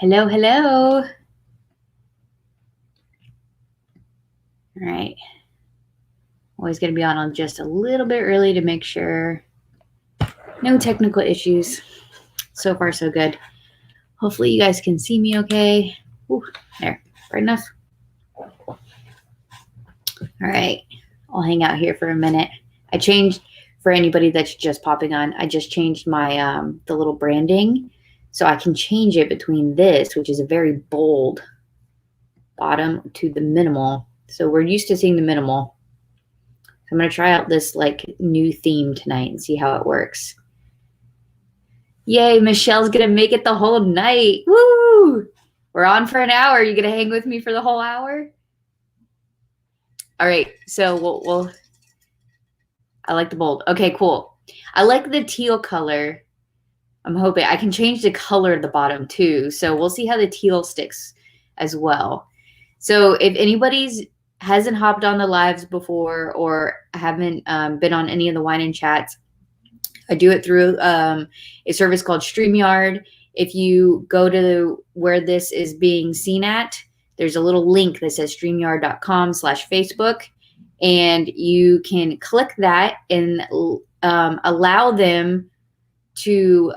Hello, hello. All right. Always going to be on just a little bit early to make sure no technical issues. So far, so good. Hopefully you guys can see me okay. Ooh, there, right enough. All right. I'll hang out here for a minute. I changed, for anybody that's just popping on, I just changed my the little branding. So I can change it between this, which is a very bold bottom, to the minimal. So we're used to seeing the minimal. I'm going to try out this like new theme tonight and see how it works. Yay, Michelle's going to make it the whole night. Woo! We're on for an hour. You going to hang with me for the whole hour? All right. So we'll I like the bold. Okay, cool. I like the teal color. I'm hoping I can change the color at the bottom too. So we'll see how the teal sticks as well. So if anybody's hasn't hopped on the lives before or haven't been on any of the wine and chats, I do it through a service called StreamYard. If you go to where this is being seen at, there's a little link that says streamyard.com/Facebook, and you can click that and allow them to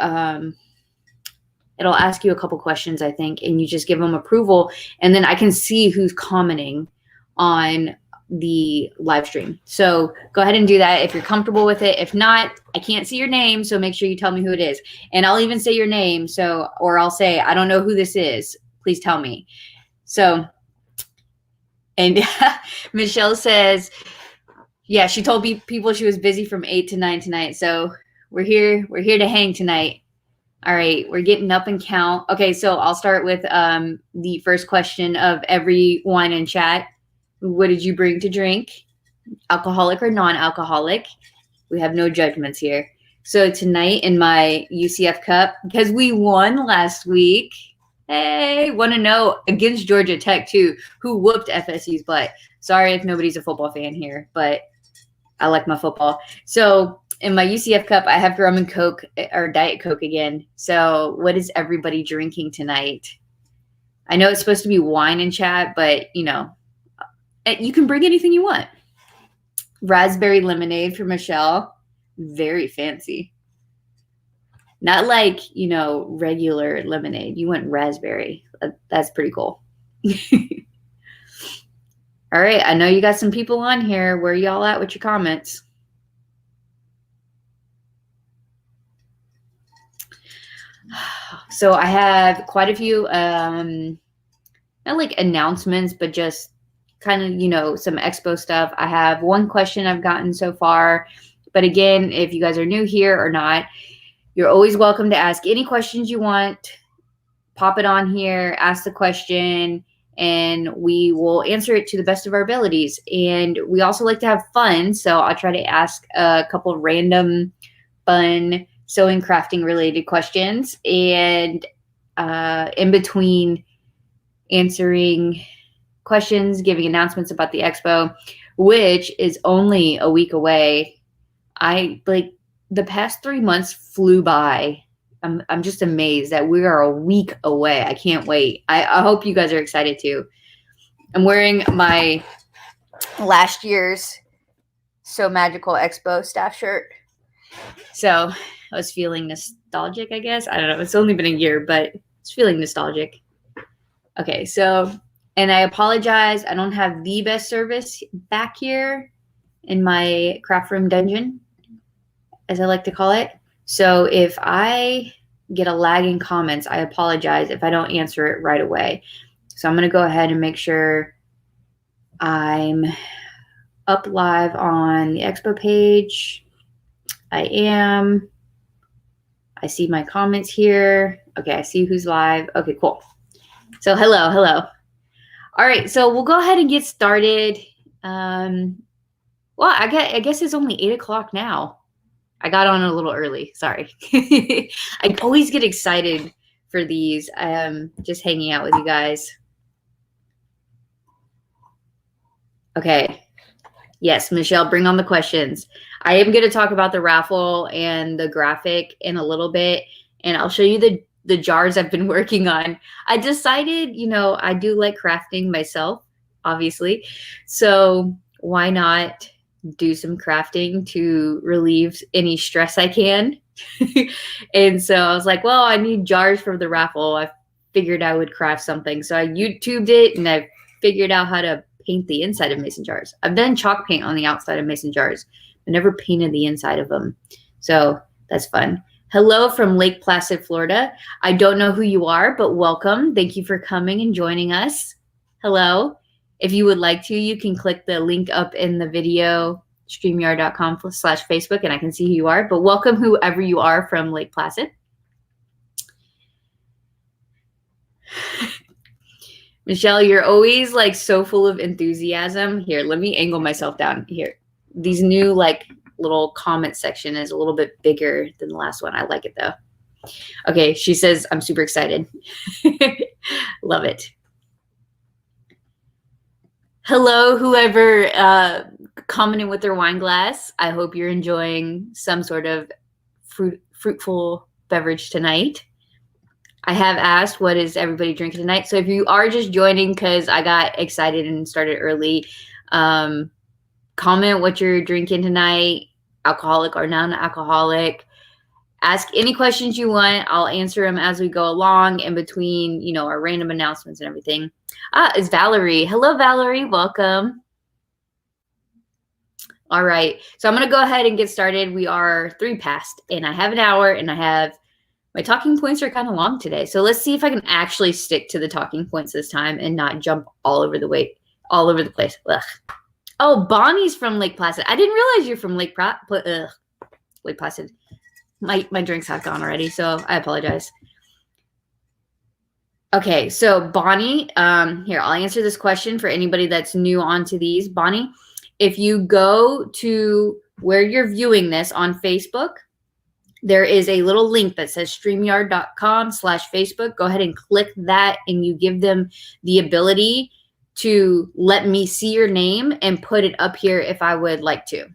it'll ask you a couple questions, I think, and you just give them approval, and then I can see who's commenting on the live stream. So go ahead and do that if you're comfortable with it. If not, I can't see your name, so make sure you tell me who it is. And I'll even say your name, or I'll say, I don't know who this is. Please tell me. So, and Michelle says, yeah, she told people she was busy from 8 to 9 tonight. So we're here to hang tonight. All right, we're getting up and count. Okay, so I'll start with the first question of every wine and chat. What did you bring to drink? Alcoholic or non-alcoholic? We have no judgments here. So tonight in my UCF Cup, because we won last week. Hey, want to know against Georgia Tech too, who whooped FSU's butt. Sorry if nobody's a football fan here, but I like my football. So in my UCF Cup, I have rum and Coke, or Diet Coke again. So what is everybody drinking tonight? I know it's supposed to be wine and chat, but you know, you can bring anything you want. Raspberry lemonade for Michelle. Very fancy. Not like, you know, regular lemonade. You went raspberry. That's pretty cool. All right. I know you got some people on here. Where y'all at with your comments? So I have quite a few, not like announcements, but just kind of, you know, some expo stuff. I have one question I've gotten so far. But again, if you guys are new here or not, you're always welcome to ask any questions you want. Pop it on here, ask the question, and we will answer it to the best of our abilities. And we also like to have fun, so I'll try to ask a couple random, fun, sewing, crafting related questions. And in between answering questions, giving announcements about the expo, which is only a week away. The past 3 months flew by. I'm just amazed that we are a week away. I can't wait. I hope you guys are excited too. I'm wearing my last year's So Magical Expo staff shirt. So I was feeling nostalgic, I guess. I don't know. It's only been a year, but it's feeling nostalgic. Okay, so, and I apologize. I don't have the best service back here in my craft room dungeon, as I like to call it. So if I get a lag in comments, I apologize if I don't answer it right away. So I'm going to go ahead and make sure I'm up live on the expo page. I am. I see my comments here. Okay, I see who's live. Okay, cool. So hello. All right, so we'll go ahead and get started. Well, I guess it's only 8 o'clock now. I got on a little early. Sorry. I always get excited for these. Just hanging out with you guys. Okay. Yes, Michelle, bring on the questions. I am going to talk about the raffle and the graphic in a little bit, and I'll show you the jars I've been working on. I decided, you know, I do like crafting myself, obviously. So why not do some crafting to relieve any stress I can? And so I was like, well, I need jars for the raffle. I figured I would craft something. So I YouTubed it and I figured out how to paint the inside of mason jars. I've done chalk paint on the outside of mason jars. I never painted the inside of them. So that's fun. Hello from Lake Placid, Florida. I don't know who you are, but welcome. Thank you for coming and joining us. Hello. If you would like to, you can click the link up in the video, streamyard.com/Facebook, and I can see who you are. But welcome whoever you are from Lake Placid. Michelle, you're always like so full of enthusiasm. Here, let me angle myself down here. These new like little comment section is a little bit bigger than the last one. I like it though. Okay, she says, I'm super excited. Love it. Hello, whoever commented with their wine glass. I hope you're enjoying some sort of fruitful beverage tonight. I have asked, what is everybody drinking tonight? So if you are just joining because I got excited and started early, comment what you're drinking tonight, alcoholic or non-alcoholic. Ask any questions you want. I'll answer them as we go along in between, you know, our random announcements and everything. It's Valerie. Hello, Valerie. Welcome. All right. So I'm going to go ahead and get started. We are 3 past, and I have an hour, and I have my talking points are kind of long today. So let's see if I can actually stick to the talking points this time and not jump all over the place. Ugh. Oh, Bonnie's from Lake Placid. I didn't realize you're from Lake Placid. My drinks have gone already, so I apologize. Okay, so Bonnie, here, I'll answer this question for anybody that's new onto these. Bonnie, if you go to where you're viewing this on Facebook, there is a little link that says streamyard.com/Facebook. Go ahead and click that, and you give them the ability to let me see your name and put it up here if I would like to.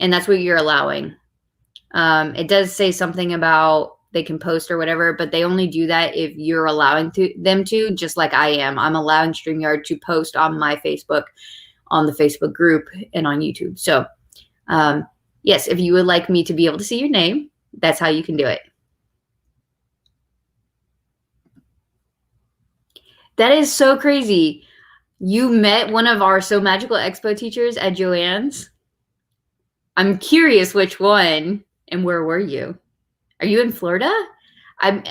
And that's what you're allowing. It does say something about they can post or whatever, but they only do that if you're allowing them to, just like I am. I'm allowing StreamYard to post on my Facebook, on the Facebook group, and on YouTube. So, yes, if you would like me to be able to see your name, that's how you can do it. That is so crazy. You met one of our So Magical Expo teachers at Joanne's? I'm curious which one, and where were you? Are you in Florida? I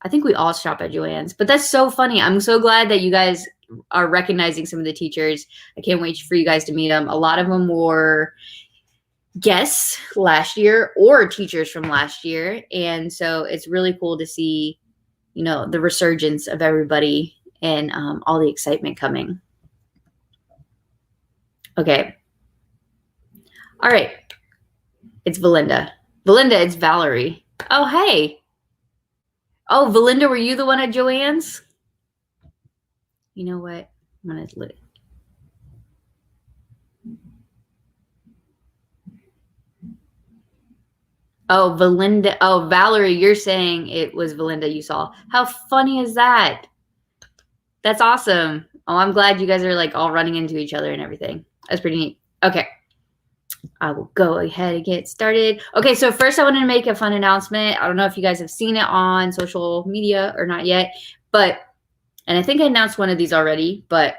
think we all shop at Joanne's, but that's so funny. I'm so glad that you guys are recognizing some of the teachers. I can't wait for you guys to meet them. A lot of them were guests last year or teachers from last year. And so it's really cool to see, you know, the resurgence of everybody and all the excitement coming. Okay. All right. It's Valinda. Valinda, it's Valerie. Oh, hey. Oh, Valinda, were you the one at Joanne's? You know what? I'm going to look. Oh, Valinda. Oh, Valerie, you're saying it was Valinda you saw. How funny is that? That's awesome. Oh, I'm glad you guys are like all running into each other and everything. That's pretty neat. Okay. I will go ahead and get started. Okay, so first I wanted to make a fun announcement. I don't know if you guys have seen it on social media or not yet, but, and I think I announced one of these already, but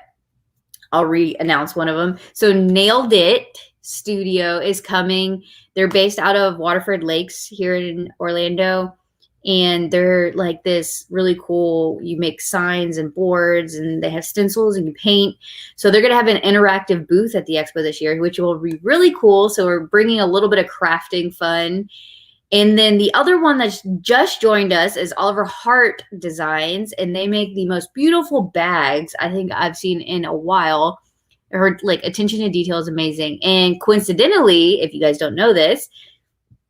I'll re-announce one of them. So Nailed It Studio is coming. They're based out of Waterford Lakes here in Orlando. And they're like this really cool, you make signs and boards, and they have stencils and you paint. So they're going to have an interactive booth at the expo this year, which will be really cool. So we're bringing a little bit of crafting fun. And then the other one that's just joined us is Oliver Hart Designs, and they make the most beautiful bags I think I've seen in a while. Her like attention to detail is amazing. And coincidentally, if you guys don't know this,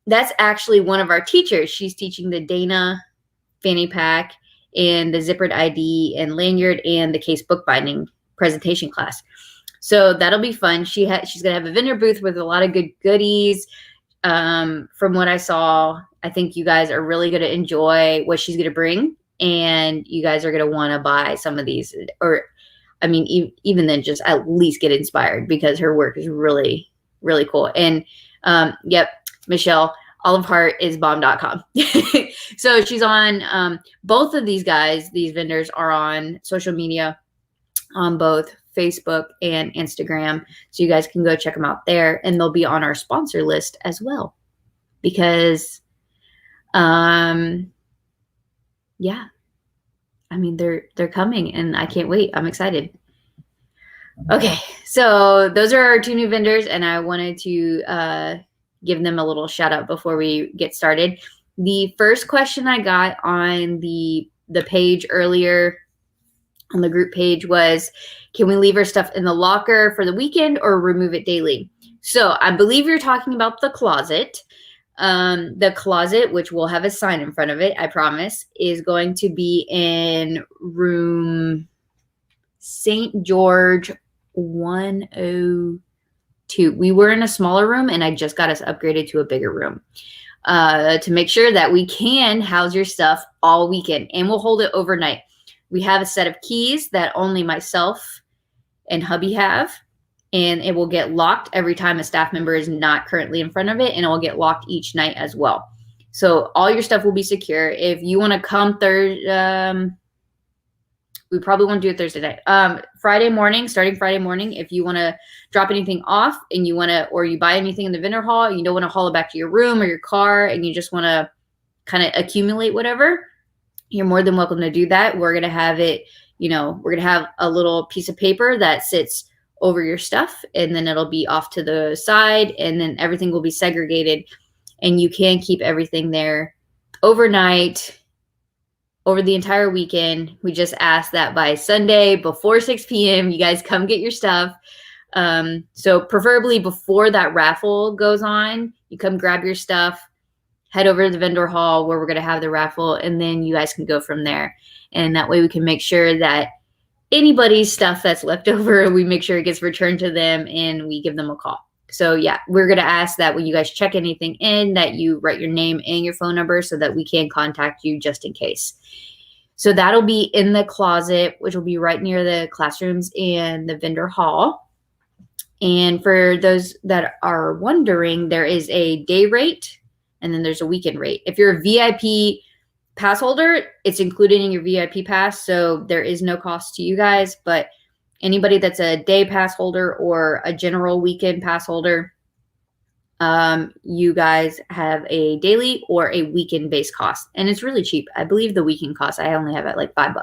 that's actually one of our teachers. She's teaching the Dana fanny pack and the zippered ID and lanyard and the case bookbinding presentation class. So that'll be fun. She's going to have a vendor booth with a lot of good goodies. From what I saw, I think you guys are really going to enjoy what she's going to bring, and you guys are going to want to buy some of these, or I mean, even then, just at least get inspired, because her work is really, really cool. And yep, Michelle, oliveheartisbomb.com. So she's on both of these guys. These vendors are on social media on both Facebook and Instagram. So you guys can go check them out there, and they'll be on our sponsor list as well, because yeah, I mean, they're coming, and I can't wait. I'm excited. Okay, so those are our 2 new vendors, and I wanted to give them a little shout out before we get started. The first question I got on the page earlier, on the group page, was, can we leave our stuff in the locker for the weekend or remove it daily? So I believe you're talking about the closet. The closet, which will have a sign in front of it, I promise, is going to be in room St. George 102. We were in a smaller room, and I just got us upgraded to a bigger room to make sure that we can house your stuff all weekend, and we'll hold it overnight. We have a set of keys that only myself and hubby have, and it will get locked every time a staff member is not currently in front of it, and it will get locked each night as well. So all your stuff will be secure. If you want to come we probably won't do it Thursday night. Friday morning, starting Friday morning, if you want to drop anything off and you want to, or you buy anything in the vendor hall, you don't want to haul it back to your room or your car, and you just want to kind of accumulate whatever, you're more than welcome to do that. We're going to have it, we're going to have a little piece of paper that sits over your stuff, and then it'll be off to the side, and then everything will be segregated, and you can keep everything there overnight, over the entire weekend. We just ask that by Sunday before 6 p.m. you guys come get your stuff. So preferably before that raffle goes on, you come grab your stuff, head over to the vendor hall where we're going to have the raffle, and then you guys can go from there. And that way we can make sure that anybody's stuff that's left over, we make sure it gets returned to them, and we give them a call. So yeah, we're going to ask that when you guys check anything in, that you write your name and your phone number so that we can contact you just in case. So that'll be in the closet, which will be right near the classrooms and the vendor hall. And for those that are wondering, there is a day rate, and then there's a weekend rate. If you're a VIP pass holder, it's included in your VIP pass, so there is no cost to you guys. But anybody that's a day pass holder or a general weekend pass holder, you guys have a daily or a weekend based cost, and it's really cheap. I believe the weekend cost I only have at like $5.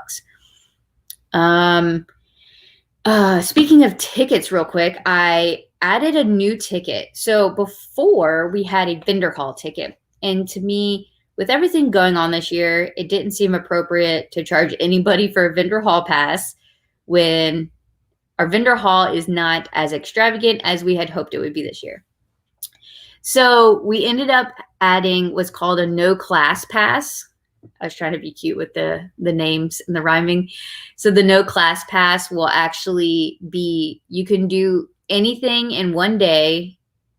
Speaking of tickets, real quick, I added a new ticket. So before we had a vendor hall ticket, and to me, with everything going on this year, it didn't seem appropriate to charge anybody for a vendor hall pass when our vendor hall is not as extravagant as we had hoped it would be this year. So we ended up adding what's called a no class pass. I was trying to be cute with the names and the rhyming. So the no class pass will actually be, you can do anything in one day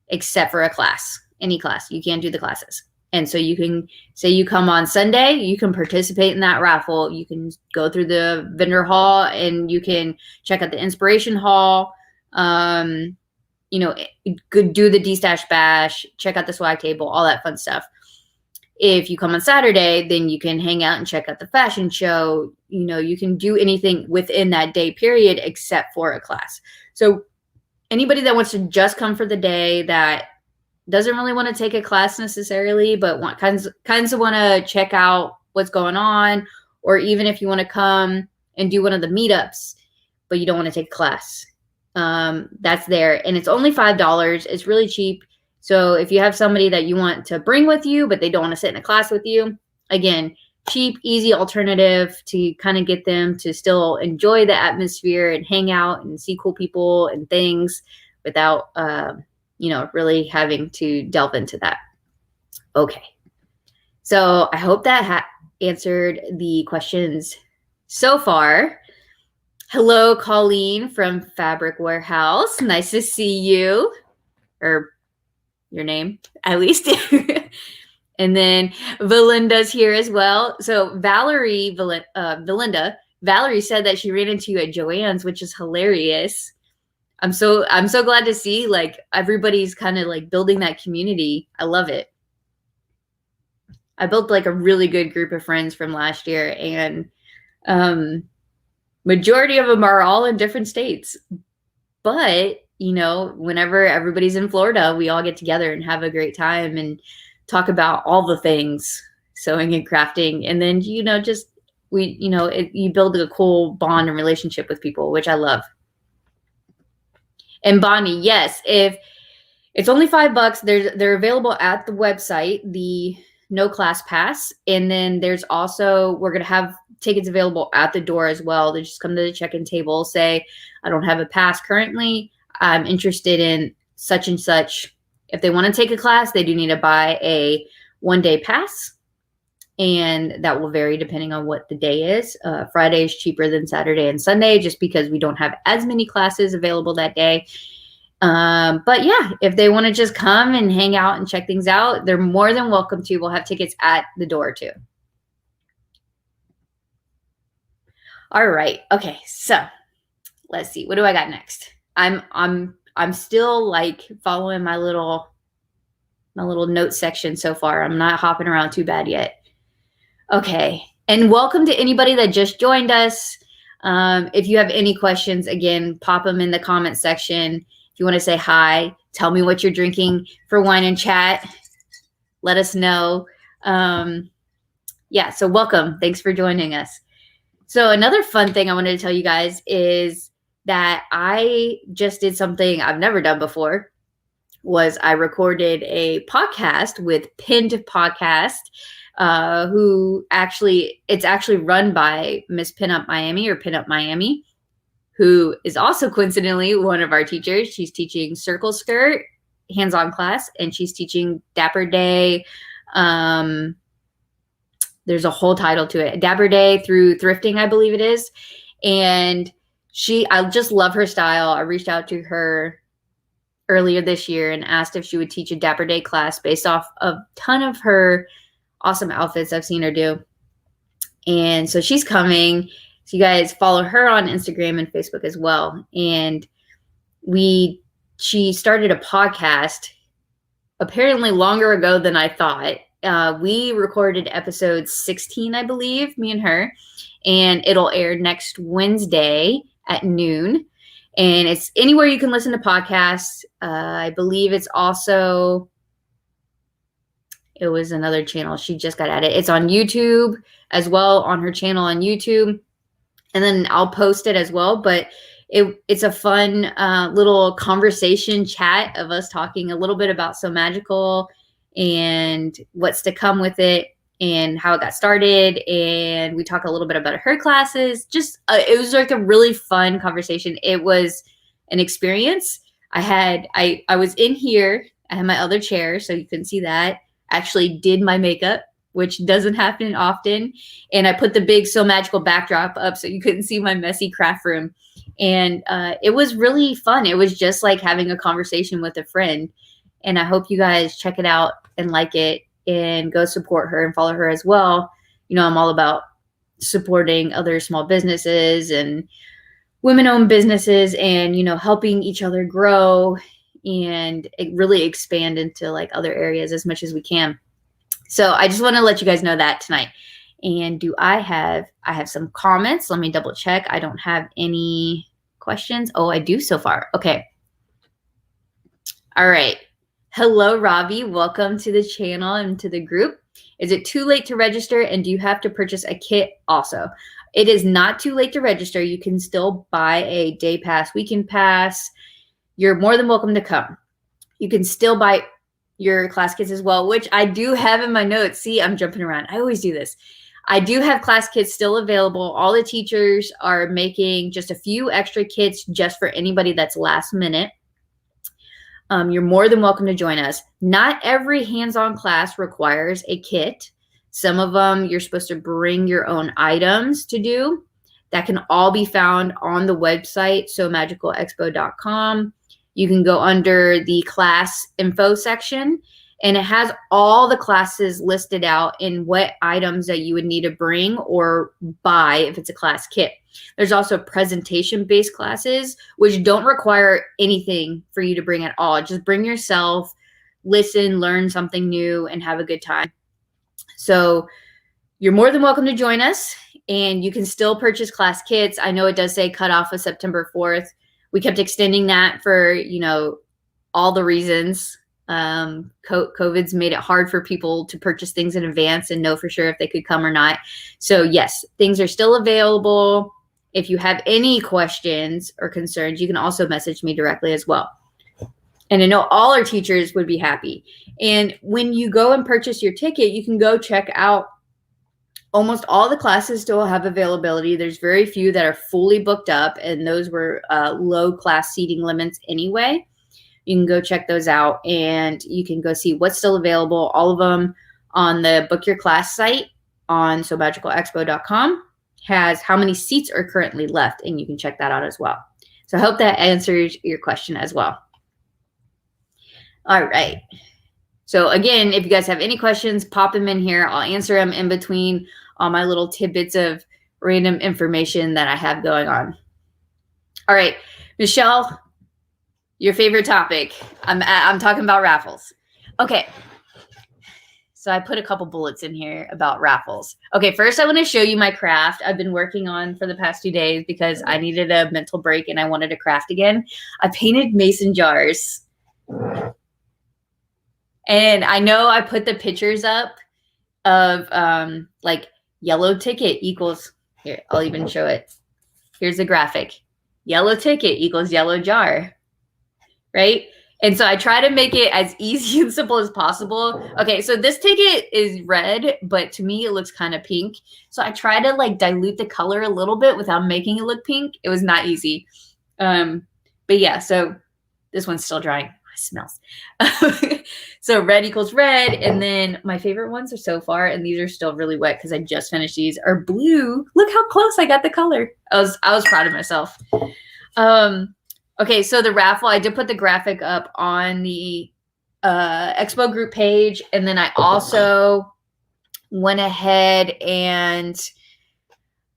except for a class, any class. You can't do the classes. And so you can say you come on Sunday, you can participate in that raffle. You can go through the vendor hall, and you can check out the inspiration hall. Could do the D-Stash Bash, check out the swag table, all that fun stuff. If you come on Saturday, then you can hang out and check out the fashion show. You can do anything within that day period except for a class. So anybody that wants to just come for the day, that doesn't really want to take a class necessarily, but kinds of want to check out what's going on, or even if you want to come and do one of the meetups, but you don't want to take a class, that's there. And it's only $5. It's really cheap. So if you have somebody that you want to bring with you, but they don't want to sit in a class with you, again, cheap, easy alternative to kind of get them to still enjoy the atmosphere and hang out and see cool people and things without, really having to delve into that. Okay. So I hope that answered the questions so far. Hello, Colleen from Fabric Warehouse. Nice to see you, or your name, at least. And then Valinda's here as well. So Valinda, Valerie said that she ran into you at Joanne's, which is hilarious. I'm so glad to see like everybody's kind of like building that community. I love it. I built like a really good group of friends from last year, and majority of them are all in different states. But, you know, whenever everybody's in Florida, we all get together and have a great time and talk about all the things, sewing and crafting. And then, you know, just you build a cool bond and relationship with people, which I love. And Bonnie, yes, if it's only $5, they're available at the website, the No Class Pass. And then there's also, we're going to have tickets available at the door as well. They just come to the check-in table, say, I don't have a pass currently. I'm interested in such and such. If they want to take a class, they do need to buy a one-day pass. And that will vary depending on what the day is. Friday is cheaper than Saturday and Sunday just because we don't have as many classes available that day. But yeah, if they want to just come and hang out and check things out, they're more than welcome to. We'll have tickets at the door too. All right. Okay. So let's see. What do I got next? I'm still like following my little note section so far. I'm not hopping around too bad yet. Okay. And welcome to anybody that just joined us. If you have any questions, again, pop them in the comment section. If you want to say hi, tell me what you're drinking for wine and chat. Let us know. Yeah, so welcome. Thanks for joining us. So another fun thing I wanted to tell you guys is that I just did something I've never done before. Was I recorded a podcast with Pinned Podcast, it's actually run by Miss Pinup Miami or Pinup Miami, who is also coincidentally one of our teachers. She's teaching Circle Skirt hands-on class, and she's teaching Dapper Day. There's a whole title to it. Dapper Day through Thrifting, I believe it is. And I just love her style. I reached out to her earlier this year and asked if she would teach a Dapper Day class based off a ton of her awesome outfits I've seen her do. And so she's coming. So you guys follow her on Instagram and Facebook as well. And she started a podcast apparently longer ago than I thought. We recorded episode 16, I believe, me and her, and it'll air next Wednesday at noon. And it's anywhere you can listen to podcasts. I believe it was another channel. She just got added. It's on YouTube as well, on her channel on YouTube. And then I'll post it as well. But it's a fun little conversation chat of us talking a little bit about So Magical and what's to come with it and how it got started. And we talk a little bit about her classes. Just it was like a really fun conversation. It was an experience. I was in here. I had my other chair, so you couldn't see that. Actually did my makeup, which doesn't happen often. And I put the big So Magical backdrop up so you couldn't see my messy craft room. And it was really fun. It was just like having a conversation with a friend. And I hope you guys check it out and like it and go support her and follow her as well. You know, I'm all about supporting other small businesses and women-owned businesses and, you know, helping each other grow and really expand into like other areas as much as we can. So I just want to let you guys know that tonight. And I have some comments. Let me double check. I don't have any questions. Oh, I do so far. Okay. All right. Hello, Robbie. Welcome to the channel and to the group. Is it too late to register? And do you have to purchase a kit also? It is not too late to register. You can still buy a day pass, weekend pass. You're more than welcome to come. You can still buy your class kits as well, which I do have in my notes. See, I'm jumping around. I always do this. I do have class kits still available. All the teachers are making just a few extra kits just for anybody that's last minute. You're more than welcome to join us. Not every hands-on class requires a kit. Some of them you're supposed to bring your own items to do. That can all be found on the website, somagicalexpo.com. You can go under the class info section And it has all the classes listed out in what items that you would need to bring or buy if it's a class kit. There's also presentation-based classes, which don't require anything for you to bring at all. Just bring yourself, listen, learn something new, and have a good time. So you're more than welcome to join us, and you can still purchase class kits. I know it does say cutoff of September 4th. We kept extending that for, you know, all the reasons. COVID's made it hard for people to purchase things in advance and know for sure if they could come or not. So yes, things are still available. If you have any questions or concerns, you can also message me directly as well. And I know all our teachers would be happy. And when you go and purchase your ticket, you can go check out almost all the classes still have availability. There's very few that are fully booked up, and those were low class seating limits anyway. You can go check those out, and you can go see what's still available. All of them on the Book Your Class site on SoMagicalExpo.com has how many seats are currently left, and you can check that out as well. So I hope that answers your question as well. All right. So again, if you guys have any questions, pop them in here. I'll answer them in between all my little tidbits of random information that I have going on. All right, Michelle, your favorite topic. I'm talking about raffles. Okay. So I put a couple bullets in here about raffles. Okay, first I want to show you my craft I've been working on for the past 2 days because I needed a mental break and I wanted to craft again. I painted mason jars. And I know I put the pictures up of like yellow ticket equals, here, I'll even show it. Here's the graphic. Yellow ticket equals yellow jar, right? And so I try to make it as easy and simple as possible. Okay, so this ticket is red, but to me it looks kind of pink. So I try to like dilute the color a little bit without making it look pink. It was not easy. But yeah, so this one's still drying. It smells. So red equals red. And then my favorite ones are so far, and these are still really wet because I just finished these, are blue. Look how close I got the color. I was proud of myself. Okay, so the raffle, I did put the graphic up on the Expo group page, and then I also went ahead and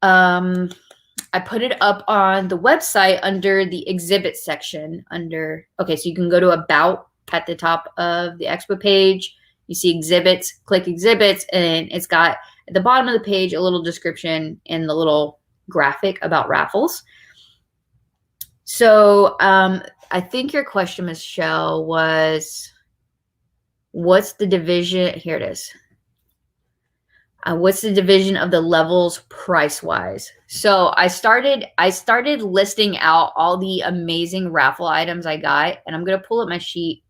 I put it up on the website under the exhibit section okay, so you can go to About at the top of the Expo page. You see exhibits, click exhibits, and it's got at the bottom of the page a little description and the little graphic about raffles. So I think your question, Michelle, was what's the division? Here it is. What's the division of the levels price-wise? So I started listing out all the amazing raffle items I got, and I'm gonna pull up my sheet.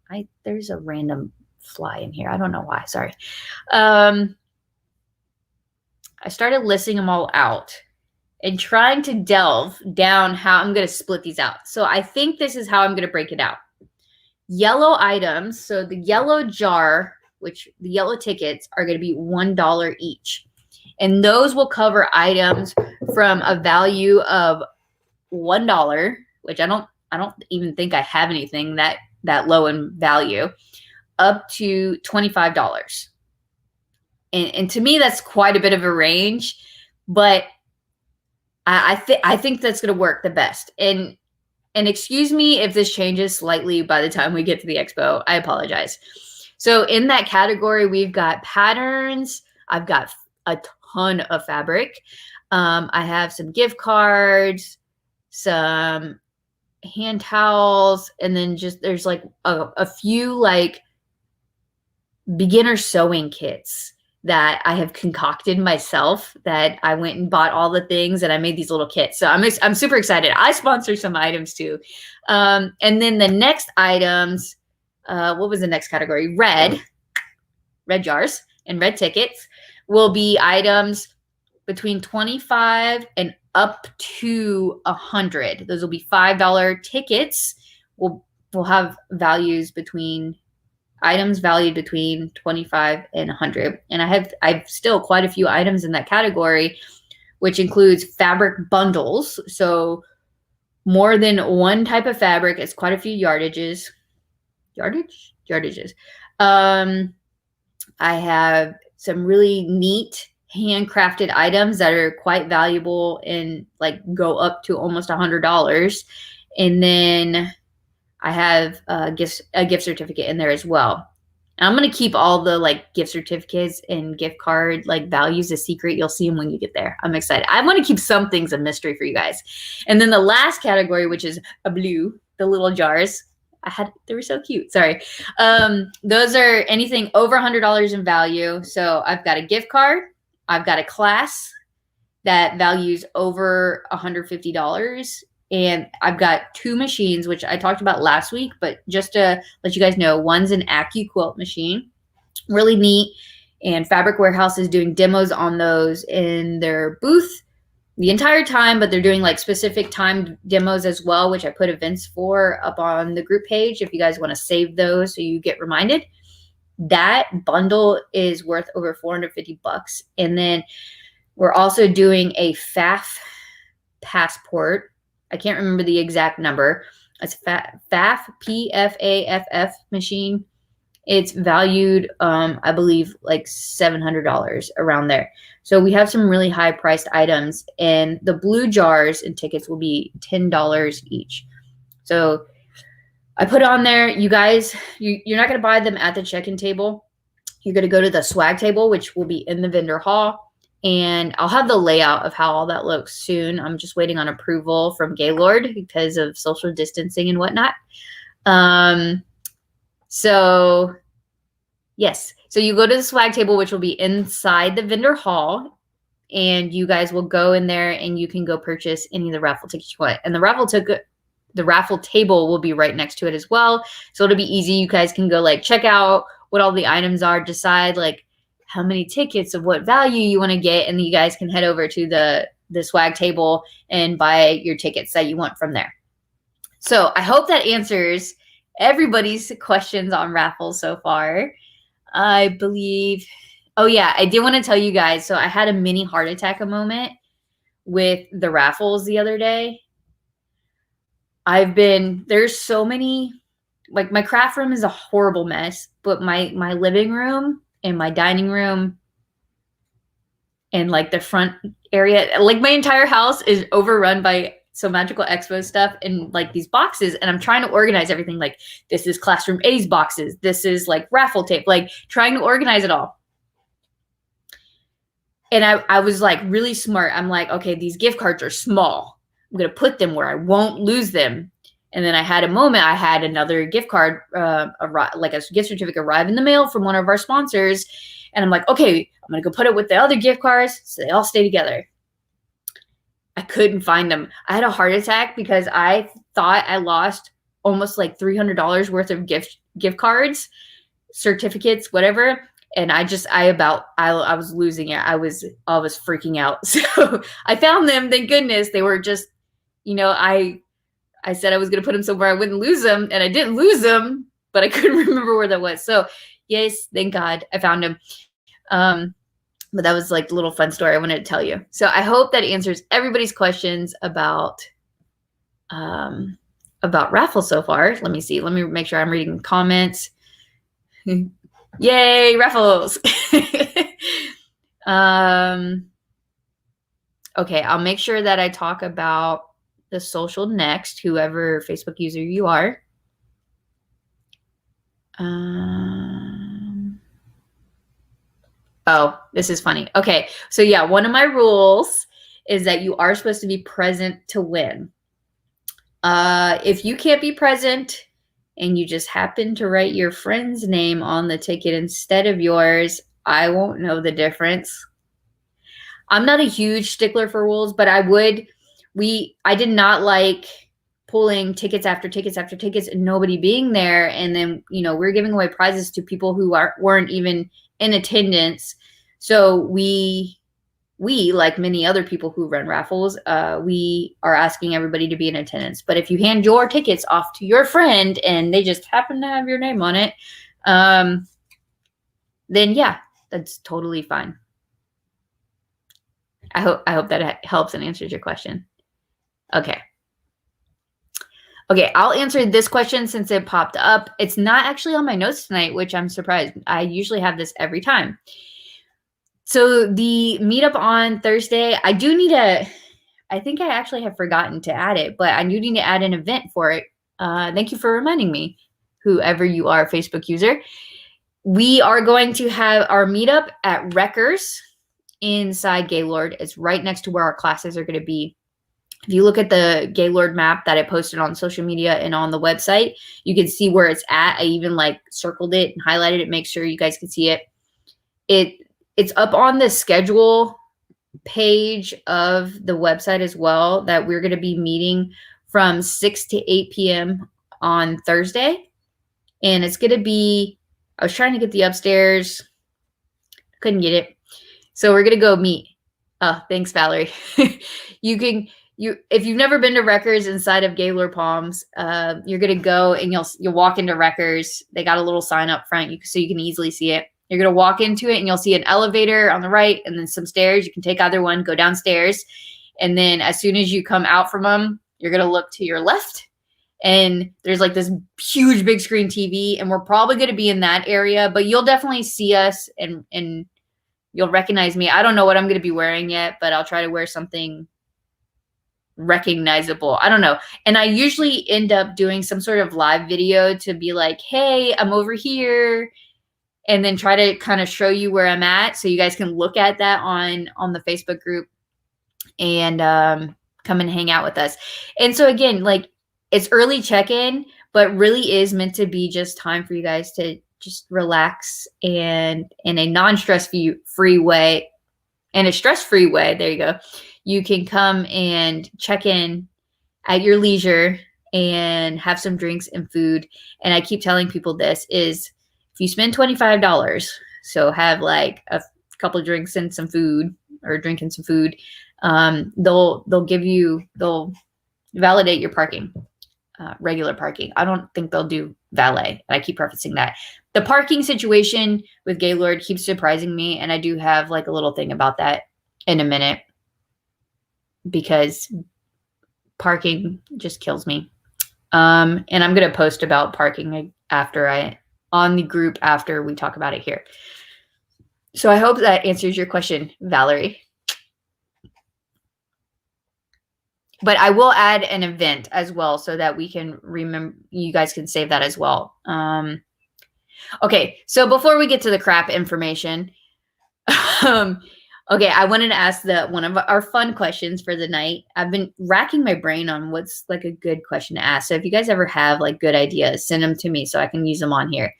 There's a random fly in here. I don't know why. Sorry. I started listing them all out and trying to delve down how I'm going to split these out. So I think this is how I'm going to break it out. Yellow items, so the yellow jar, which the yellow tickets are going to be $1 each. And those will cover items from a value of $1, which I don't even think I have anything that low in value, up to $25. And to me, that's quite a bit of a range, but I think that's going to work the best. And excuse me if this changes slightly by the time we get to the expo. I apologize. So in that category, we've got patterns. I've got a ton of fabric. I have some gift cards, some hand towels, and then just there's like a few like beginner sewing kits that I have concocted myself, that I went and bought all the things and I made these little kits. So I'm super excited. I sponsor some items too. And then the next items, what was the next category? Red jars and red tickets will be items between 25 and up to 100. Those will be $5 tickets. We'll have values between items valued between 25 and 100. And I've still quite a few items in that category, which includes fabric bundles. So more than one type of fabric. It's quite a few yardages. I have some really neat handcrafted items that are quite valuable and like go up to almost $100. And then I have a gift certificate in there as well. And I'm going to keep all the like gift certificates and gift card like values a secret. You'll see them when you get there. I'm excited. I want to keep some things a mystery for you guys. And then the last category, which is a blue, the little jars. They were so cute. Sorry. Those are anything over $100 in value. So I've got a gift card. I've got a class that values over $150. And I've got 2 machines, which I talked about last week, but just to let you guys know, one's an AccuQuilt machine, really neat. And Fabric Warehouse is doing demos on those in their booth the entire time, but they're doing like specific timed demos as well, which I put events for up on the group page if you guys want to save those so you get reminded. That bundle is worth over $450. And then we're also doing a FAF passport. I can't remember the exact number. It's FAF, P-F-A-F-F machine. It's valued, I believe, like $700 around there. So we have some really high priced items, and the blue jars and tickets will be $10 each. So I put on there, you guys, you're not going to buy them at the check-in table. You're going to go to the swag table, which will be in the vendor hall. And I'll have the layout of how all that looks soon. I'm just waiting on approval from Gaylord because of social distancing and whatnot. So yes, so you go to the swag table, which will be inside the vendor hall, and you guys will go in there and you can go purchase any of the raffle tickets you want. And the raffle table will be right next to it as well. So it'll be easy. You guys can go like check out what all the items are, decide like how many tickets of what value you want to get, and you guys can head over to the swag table and buy your tickets that you want from there. So I hope that answers everybody's questions on raffles so far. I believe, oh yeah, I did want to tell you guys, so I had a mini heart attack moment with the raffles the other day. There's so many, like my craft room is a horrible mess, but my living room and my dining room and like the front area, like my entire house is overrun by So Magical Expo stuff and like these boxes. And I'm trying to organize everything. Like this is Classroom A's boxes. This is like raffle tape, like trying to organize it all. And I was like really smart. I'm like, okay, these gift cards are small. I'm going to put them where I won't lose them. And then I had a moment. I had another gift card, like a gift certificate arrive in the mail from one of our sponsors. And I'm like, okay, I'm going to go put it with the other gift cards so they all stay together. I couldn't find them. I had a heart attack because I thought I lost almost like $300 worth of gift cards, certificates, whatever. And I was losing it. I was freaking out. So I found them. Thank goodness. They were just, I said I was going to put them somewhere I wouldn't lose them, and I didn't lose them, but I couldn't remember where that was. So yes, thank God I found them. But that was like a little fun story I wanted to tell you. So I hope that answers everybody's questions about raffle so far. Let me see. Let me make sure I'm reading comments. Yay, raffles. Okay, I'll make sure that I talk about the social next, whoever Facebook user you are. Oh, this is funny. Okay, so yeah, one of my rules is that you are supposed to be present to win. If you can't be present and you just happen to write your friend's name on the ticket instead of yours, I won't know the difference. I'm not a huge stickler for rules, but I did not like pulling tickets after tickets after tickets and nobody being there. And then, we're giving away prizes to people who weren't even in attendance. So we, like many other people who run raffles, we are asking everybody to be in attendance. But if you hand your tickets off to your friend and they just happen to have your name on it, then yeah, that's totally fine. I hope that helps and answers your question. Okay. Okay, I'll answer this question since it popped up. It's not actually on my notes tonight, which I'm surprised. I usually have this every time. So the meetup on Thursday, I think I actually have forgotten to add it, but I do need to add an event for it. Thank you for reminding me, whoever you are, Facebook user. We are going to have our meetup at Wreckers inside Gaylord. It's right next to where our classes are going to be. If you look at the Gaylord map that I posted on social media and on the website, you can see where it's at. I even circled it and highlighted it, make sure you guys can see it. It's up on the schedule page of the website as well, that we're going to be meeting from 6 to 8 p.m. on Thursday. And it's going to be, I was trying to get the upstairs, couldn't get it. So we're going to go meet. Oh, thanks, Valerie. If you've never been to Wreckers inside of Gaylord Palms, you're going to go and you'll walk into Wreckers. They got a little sign up front so you can easily see it. You're going to walk into it and you'll see an elevator on the right and then some stairs. You can take either one, go downstairs. And then as soon as you come out from them, you're going to look to your left. And there's this huge big screen TV. And we're probably going to be in that area. But you'll definitely see us and you'll recognize me. I don't know what I'm going to be wearing yet, but I'll try to wear something recognizable. I don't know. And I usually end up doing some sort of live video to be like, hey, I'm over here. And then try to kind of show you where I'm at, so you guys can look at that on the Facebook group and come and hang out with us. And so again, it's early check-in, but really is meant to be just time for you guys to just relax and in a non-stress-free way and a stress-free way. There you go. You can come and check in at your leisure and have some drinks and food. And I keep telling people this is, if you spend $25, so have a couple of drinks and some food, or drinking some food, they'll validate your parking, regular parking. I don't think they'll do valet. I keep prefacing that. The parking situation with Gaylord keeps surprising me, and I do have a little thing about that in a minute, because parking just kills me. And I'm going to post about parking on the group after we talk about it here. So I hope that answers your question, Valerie. But I will add an event as well so that we can remember, you guys can save that as well. Okay, so before we get to the crap information, okay, I wanted to ask one of our fun questions for the night. I've been racking my brain on what's a good question to ask. So if you guys ever have good ideas, send them to me so I can use them on here.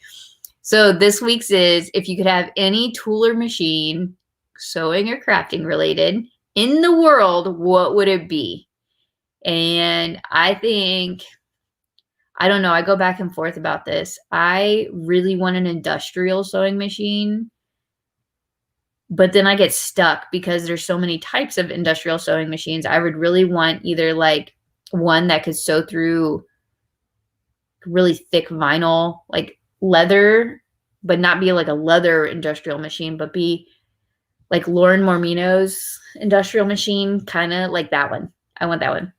So this week's is, if you could have any tool or machine, sewing or crafting related, in the world, what would it be? And I don't know, I go back and forth about this. I really want an industrial sewing machine, but then I get stuck because there's so many types of industrial sewing machines. I would really want either one that could sew through really thick vinyl, leather, but not be a leather industrial machine, but be Lauren Mormino's industrial machine, kind of like that one. I want that one.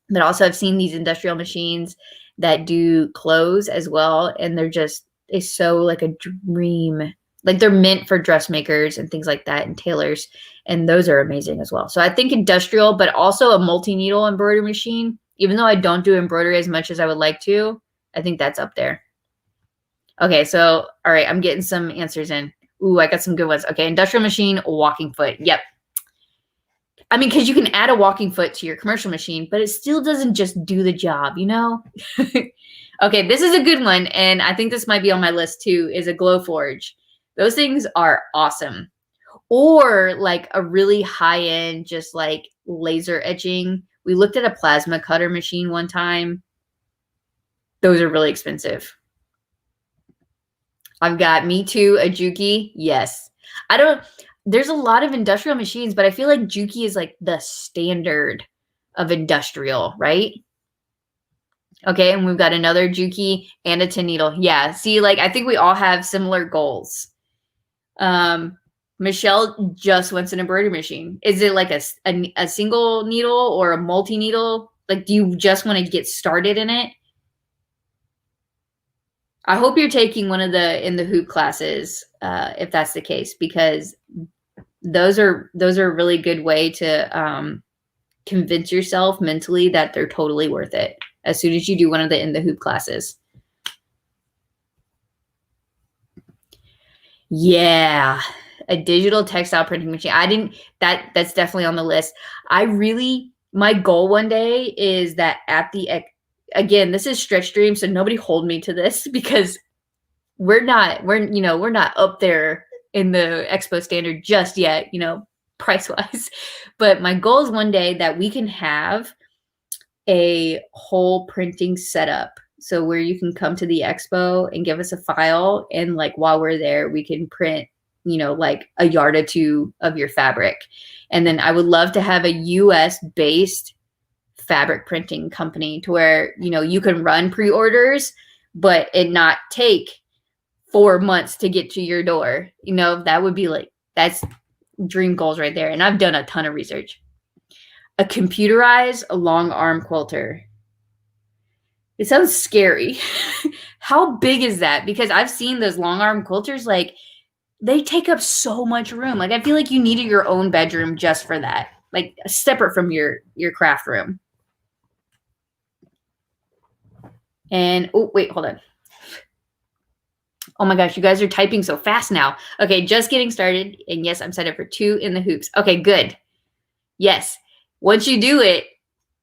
But also I've seen these industrial machines that do clothes as well, and they sew like a dream. They're meant for dressmakers and things like that, and tailors, and those are amazing as well. So I think industrial, but also a multi-needle embroidery machine. Even though I don't do embroidery as much as I would like to, I think that's up there. Okay, so all right, I'm getting some answers in. Ooh, I got some good ones. Okay, industrial machine, walking foot. Yep. I mean, because you can add a walking foot to your commercial machine, but it still doesn't just do the job, you know? Okay, this is a good one, and I think this might be on my list too, is a glow forge. Those things are awesome. Or a really high-end, just laser etching. We looked at a plasma cutter machine one time. Those are really expensive. I've got Me Too, a Juki. Yes. There's a lot of industrial machines, but I feel like Juki is the standard of industrial, right? Okay, and we've got another Juki and a tin needle. Yeah, see, I think we all have similar goals. Michelle just wants an embroidery machine. Is it a single needle or a multi-needle Like, do you just want to get started in it? I hope you're taking one of the in the hoop classes, if that's the case, because those are a really good way to convince yourself mentally that they're totally worth it as soon as you do one of the in the hoop classes. Yeah, a digital textile printing machine. That's definitely on the list. My goal one day is that again, this is stretch dream, so nobody hold me to this because we're not up there in the expo standard just yet, price wise. But my goal is one day that we can have a whole printing setup. So where you can come to the expo and give us a file, and like while we're there, we can print, like a yard or two of your fabric. And then I would love to have a US based fabric printing company to where, you can run pre-orders, but it not take 4 months to get to your door. That would be that's dream goals right there. And I've done a ton of research. A computerized long arm quilter. It sounds scary. How big is that? Because I've seen those long arm quilters, like they take up so much room. Like I feel like you needed your own bedroom just for that, like separate from your craft room. And oh wait, hold on. Oh my gosh, you guys are typing so fast now. Okay, just getting started. And yes, I'm set up for 2 in the hoops. Okay, good. Yes. Once you do it,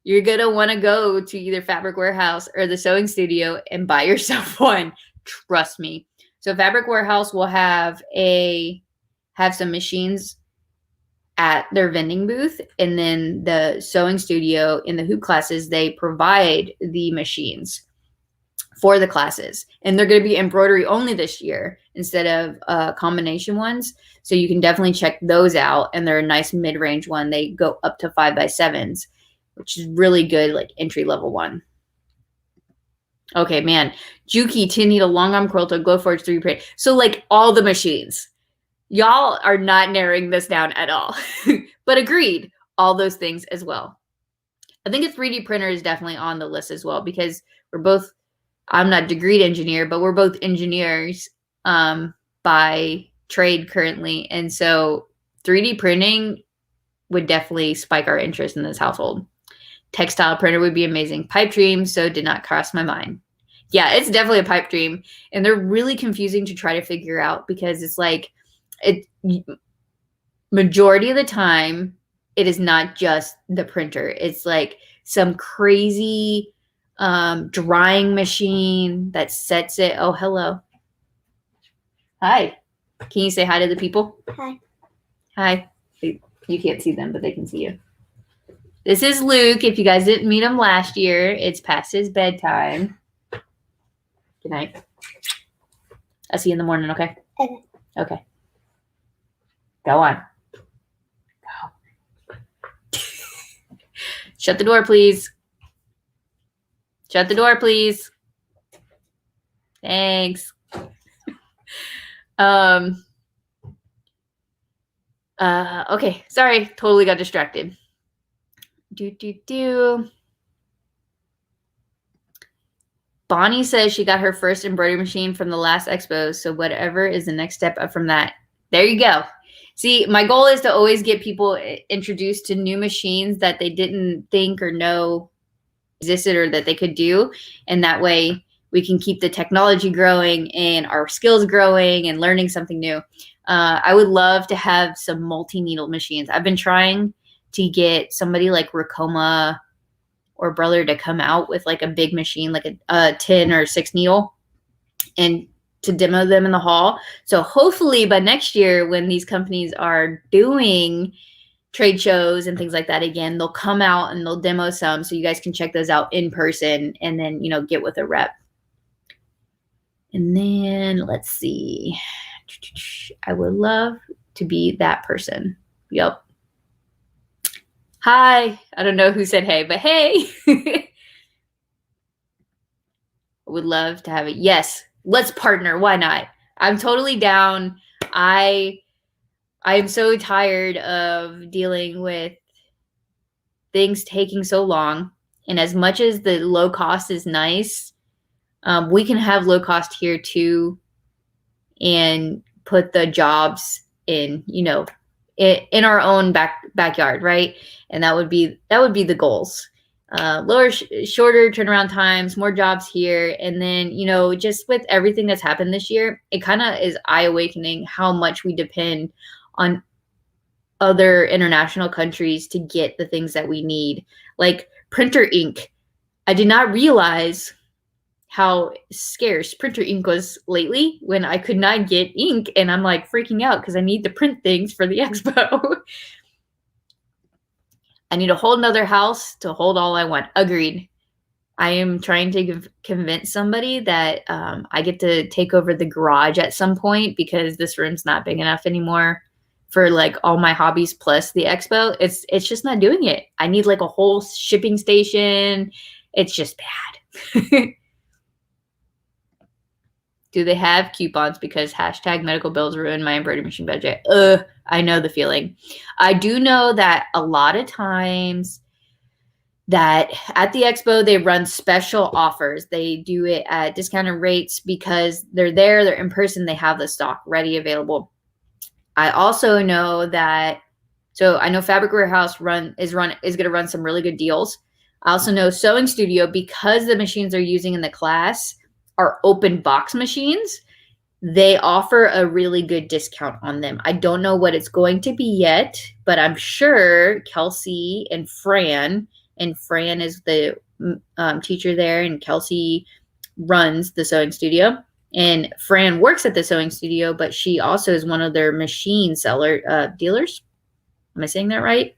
you're going to want to go to either Fabric Warehouse or the sewing studio and buy yourself one. Trust me. So Fabric Warehouse will have some machines at their vending booth, and then the sewing studio in the hoop classes, they provide the machines for the classes, and they're going to be embroidery only this year instead of combination ones. So you can definitely check those out, and they're a nice mid-range one. They go up to 5x7s, which is really good, like entry-level one. Okay, man. Juki, tin needle, long arm quilter, Glowforge 3D print. So like all the machines. Y'all are not narrowing this down at all. But agreed, all those things as well. I think a 3D printer is definitely on the list as well, because I'm not a degreed engineer, but we're both engineers by trade currently. And so 3D printing would definitely spike our interest in this household. Textile printer would be amazing. Pipe dream, so did not cross my mind. Yeah, it's definitely a pipe dream. And they're really confusing to try to figure out, because it's like, majority of the time, it is not just the printer. It's like some crazy drying machine that sets it. Oh, hello. Hi. Can you say hi to the people? Hi. Hi. You can't see them, but they can see you. This is Luke. If you guys didn't meet him last year, it's past his bedtime. Good night. I'll see you in the morning, okay? Okay. Okay. Go on. Go. Shut the door, please. Shut the door, please. Thanks. Okay. Sorry. Totally got distracted. Bonnie says she got her first embroidery machine from the last expo. So whatever is the next step up from that. There you go. See, my goal is to always get people introduced to new machines that they didn't think or know existed or that they could do. And that way we can keep the technology growing and our skills growing and learning something new. I would love to have some multi-needle machines. I've been trying to get somebody like Racoma or Brother to come out with like a big machine, like a 10 or 6 needle, and to demo them in the hall. So hopefully by next year, when these companies are doing trade shows and things like that again, they'll come out and they'll demo some, so you guys can check those out in person and then, get with a rep. And then let's see. I would love to be that person. Yep. Hi. I don't know who said hey, but hey. I would love to have it. Yes. Let's partner. Why not? I'm totally down. I am so tired of dealing with things taking so long. And as much as the low cost is nice, we can have low cost here too, and put the jobs in, in our own backyard, right? And that would be the goals. Shorter turnaround times, more jobs here, and then just with everything that's happened this year, it kind of is eye awakening how much we depend on other international countries to get the things that we need, like printer ink. I did not realize how scarce printer ink was lately when I could not get ink, and I'm like freaking out because I need to print things for the expo. I need a whole nother house to hold all I want. Agreed. I am trying to convince somebody that I get to take over the garage at some point because this room's not big enough anymore for like all my hobbies plus the expo. It's just not doing it. I need like a whole shipping station. It's just bad. Do they have coupons because hashtag medical bills ruin my embroidery machine budget? I know the feeling. I do know that a lot of times that at the expo, they run special offers. They do it at discounted rates because they're there, they're in person, they have the stock ready, available. I also know that, so I know Fabric Warehouse is going to run some really good deals. I also know Sewing Studio, because the machines they're using in the class are open box machines, they offer a really good discount on them. I don't know what it's going to be yet, but I'm sure Kelsey and Fran is the teacher there, and Kelsey runs the Sewing Studio. And Fran works at the Sewing Studio, but she also is one of their machine dealers. Am I saying that right?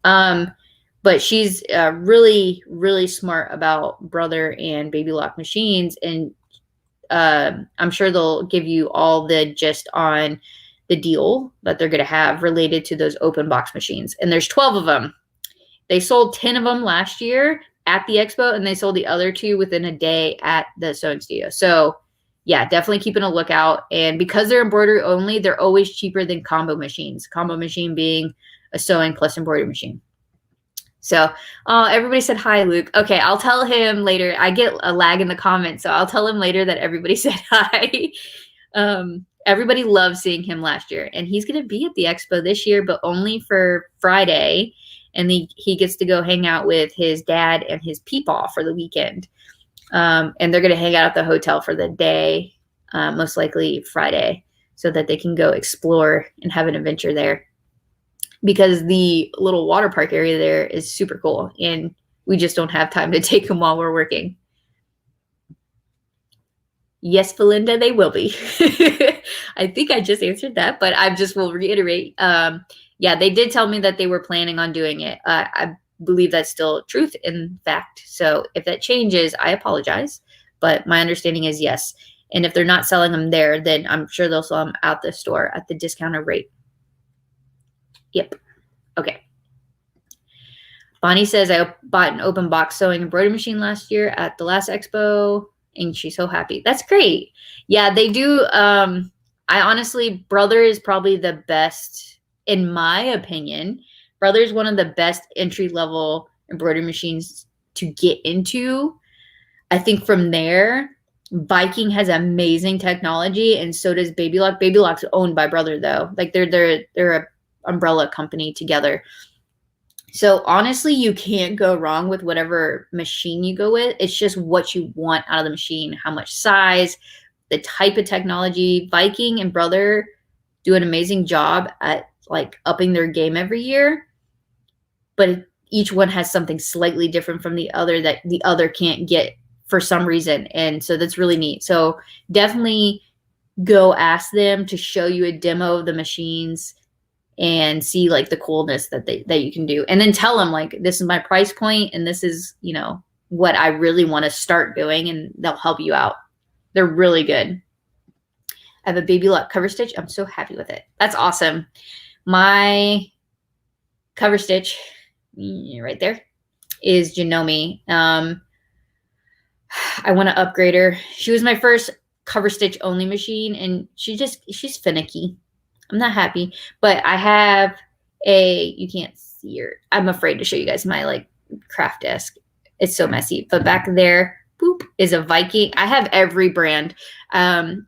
But she's really, really smart about Brother and Baby Lock machines. And I'm sure they'll give you all the gist on the deal that they're going to have related to those open box machines. And there's 12 of them. They sold 10 of them last year at the expo, and they sold the other 2 within a day at the Sewing Studio. So yeah, definitely keeping a lookout. And because they're embroidery only, they're always cheaper than combo machines. Combo machine being a sewing plus embroidery machine. So everybody said hi, Luke. Okay, I'll tell him later. I get a lag in the comments, so I'll tell him later that everybody said hi. Everybody loved seeing him last year, and he's going to be at the expo this year, but only for Friday. And he gets to go hang out with his dad and his peepaw for the weekend. And they're going to hang out at the hotel for the day, most likely Friday, so that they can go explore and have an adventure there. Because the little water park area there is super cool, and we just don't have time to take them while we're working. Yes, Belinda, they will be. I think I just answered that, but I just will reiterate. Yeah, they did tell me that they were planning on doing it. I believe that's still truth in fact. So if that changes, I apologize. But my understanding is yes. And if they're not selling them there, then I'm sure they'll sell them at the store at the discounted rate. Yep. Okay. Bonnie says, I bought an open box sewing embroidery machine last year at the last expo, and she's so happy. That's great. Yeah, they do. I honestly, Brother is probably the best, in my opinion. Brother is one of the best entry-level embroidery machines to get into. I think from there, Viking has amazing technology, and so does Baby Lock. Baby Lock's owned by Brother, though. Like they're a umbrella company together. So honestly, you can't go wrong with whatever machine you go with. It's just what you want out of the machine, how much size, the type of technology. Viking and Brother do an amazing job at like upping their game every year, but each one has something slightly different from the other that the other can't get for some reason. And so that's really neat. So definitely go ask them to show you a demo of the machines and see like the coolness that you can do. And then tell them like, this is my price point and this is, what I really want to start doing, and they'll help you out. They're really good. I have a Baby Lock cover stitch. I'm so happy with it. That's awesome. My cover stitch right there is Janome. I want to upgrade her. She was my first cover stitch only machine, and she's finicky. I'm not happy, but I have you can't see her. I'm afraid to show you guys my like craft desk. It's so messy. But back there, boop, is a Viking. I have every brand.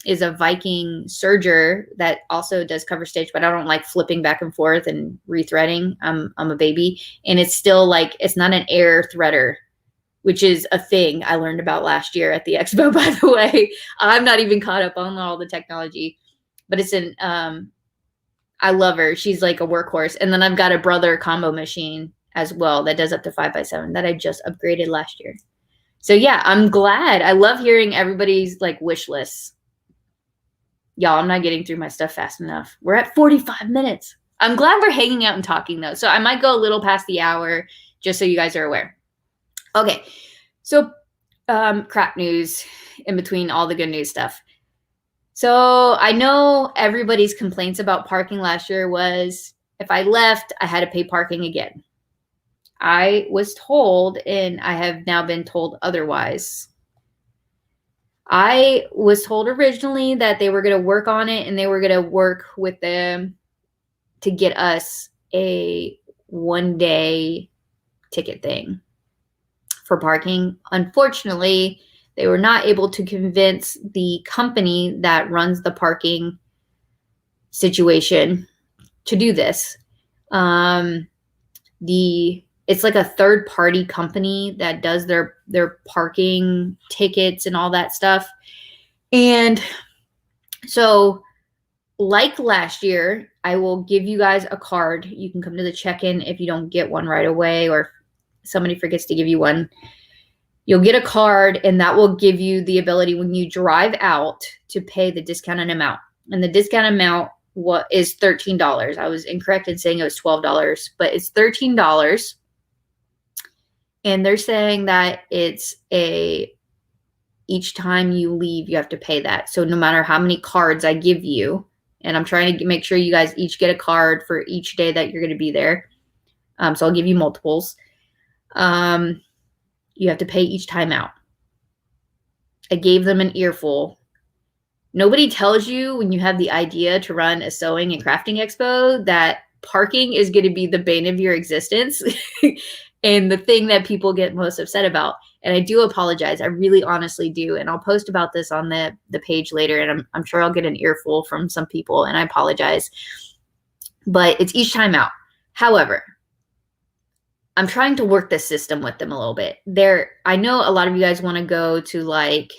Is a Viking serger that also does cover stitch, but I don't like flipping back and forth and rethreading. I'm a baby, and it's still like, it's not an air threader, which is a thing I learned about last year at the expo, by the way. I'm not even caught up on all the technology, but it's an, I love her. She's like a workhorse. And then I've got a Brother combo machine as well that does up to 5x7 that I just upgraded last year. So yeah, I'm glad. I love hearing everybody's like wish lists. Y'all, I'm not getting through my stuff fast enough. We're at 45 minutes. I'm glad we're hanging out and talking though. So I might go a little past the hour just so you guys are aware. Okay, so crap news in between all the good news stuff. So I know everybody's complaints about parking last year was if I left, I had to pay parking again. I was told, and I have now been told otherwise. I was told originally that they were going to work on it and they were going to work with them to get us a 1-day ticket thing for parking. Unfortunately, they were not able to convince the company that runs the parking situation to do this. It's like a third-party company that does their parking tickets and all that stuff. And so, like last year, I will give you guys a card. You can come to the check-in if you don't get one right away, or if somebody forgets to give you one. You'll get a card, and that will give you the ability when you drive out to pay the discounted amount. And the discount amount is $13. I was incorrect in saying it was $12, but it's $13. And they're saying that it's each time you leave, you have to pay that. So no matter how many cards I give you, and I'm trying to make sure you guys each get a card for each day that you're going to be there. So I'll give you multiples. You have to pay each time out. I gave them an earful. Nobody tells you when you have the idea to run a sewing and crafting expo that parking is going to be the bane of your existence and the thing that people get most upset about. And I do apologize. I really honestly do. And I'll post about this on the page later. And I'm sure I'll get an earful from some people, and I apologize. But it's each time out. However, I'm trying to work the system with them a little bit. I know a lot of you guys want to go to like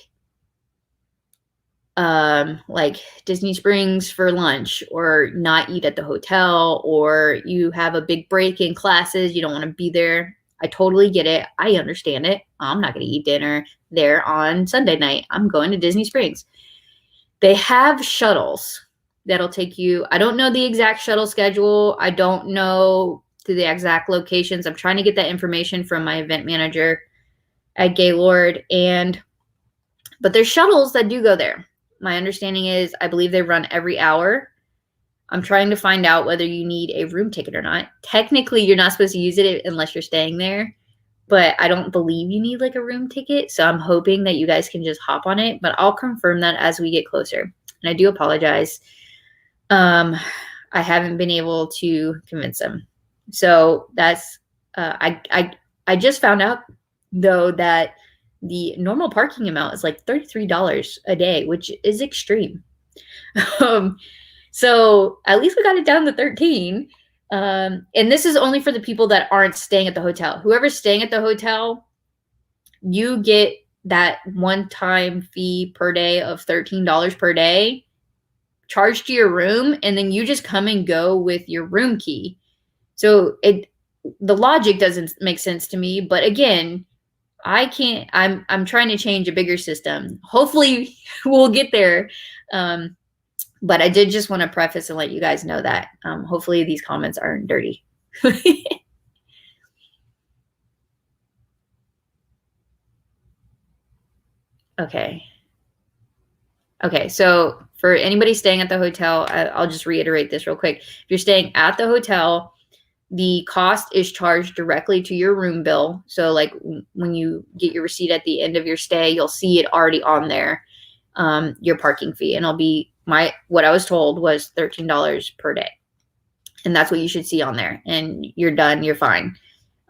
Disney Springs for lunch, or not eat at the hotel, or you have a big break in classes. You don't want to be there. I totally get it. I understand it. I'm not going to eat dinner there on Sunday night. I'm going to Disney Springs. They have shuttles that'll take you. I don't know the exact shuttle schedule. I don't know the exact locations. I'm trying to get that information from my event manager at Gaylord, but there's shuttles that do go there. My understanding is I believe they run every hour. I'm trying to find out whether you need a room ticket or not. Technically, you're not supposed to use it unless you're staying there, but I don't believe you need like a room ticket. So I'm hoping that you guys can just hop on it, but I'll confirm that as we get closer. And I do apologize. I haven't been able to convince them. So that's, I just found out though that the normal parking amount is like $33 a day, which is extreme. So at least we got it down to 13. And this is only for the people that aren't staying at the hotel. Whoever's staying at the hotel, you get that one-time fee per day of $13 per day charged to your room, and then you just come and go with your room key. So the logic doesn't make sense to me, but again, I'm trying to change a bigger system. Hopefully we'll get there. But I did just want to preface and let you guys know that hopefully these comments aren't dirty. Okay. Okay, so for anybody staying at the hotel, I'll just reiterate this real quick. If you're staying at the hotel, the cost is charged directly to your room bill. So like when you get your receipt at the end of your stay, you'll see it already on there, your parking fee. And it'll be what I was told was $13 per day. And that's what you should see on there. And you're done, you're fine.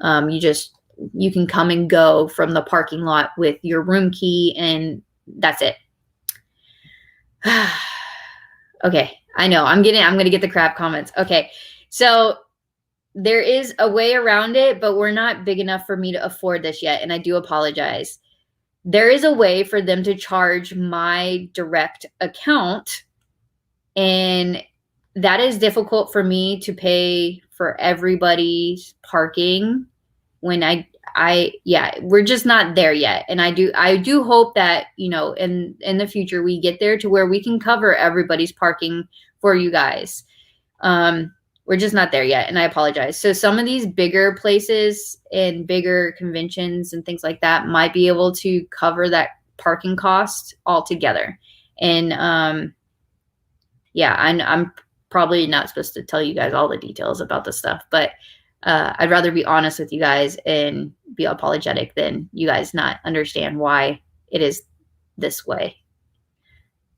You just you can come and go from the parking lot with your room key, and that's it. Okay, I know I'm going to get the crap comments. Okay, so there is a way around it, but we're not big enough for me to afford this yet, and I do apologize. There is a way for them to charge my direct account, and that is difficult for me to pay for everybody's parking when we're just not there yet. And I do hope that, in the future we get there to where we can cover everybody's parking for you guys. We're just not there yet, and I apologize. So some of these bigger places and bigger conventions and things like that might be able to cover that parking cost altogether. And I'm probably not supposed to tell you guys all the details about this stuff, but I'd rather be honest with you guys and be apologetic than you guys not understand why it is this way.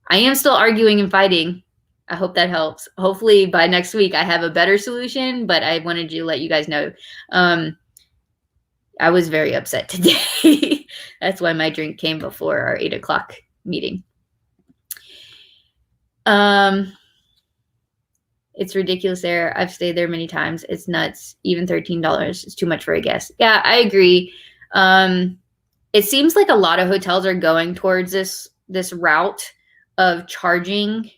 I am still arguing and fighting. I hope that helps. Hopefully by next week I have a better solution, but I wanted to let you guys know. I was very upset today. That's why my drink came before our 8 o'clock meeting. It's ridiculous there. I've stayed there many times. It's nuts. Even $13 is too much for a guest. Yeah, I agree. It seems like a lot of hotels are going towards this route of charging.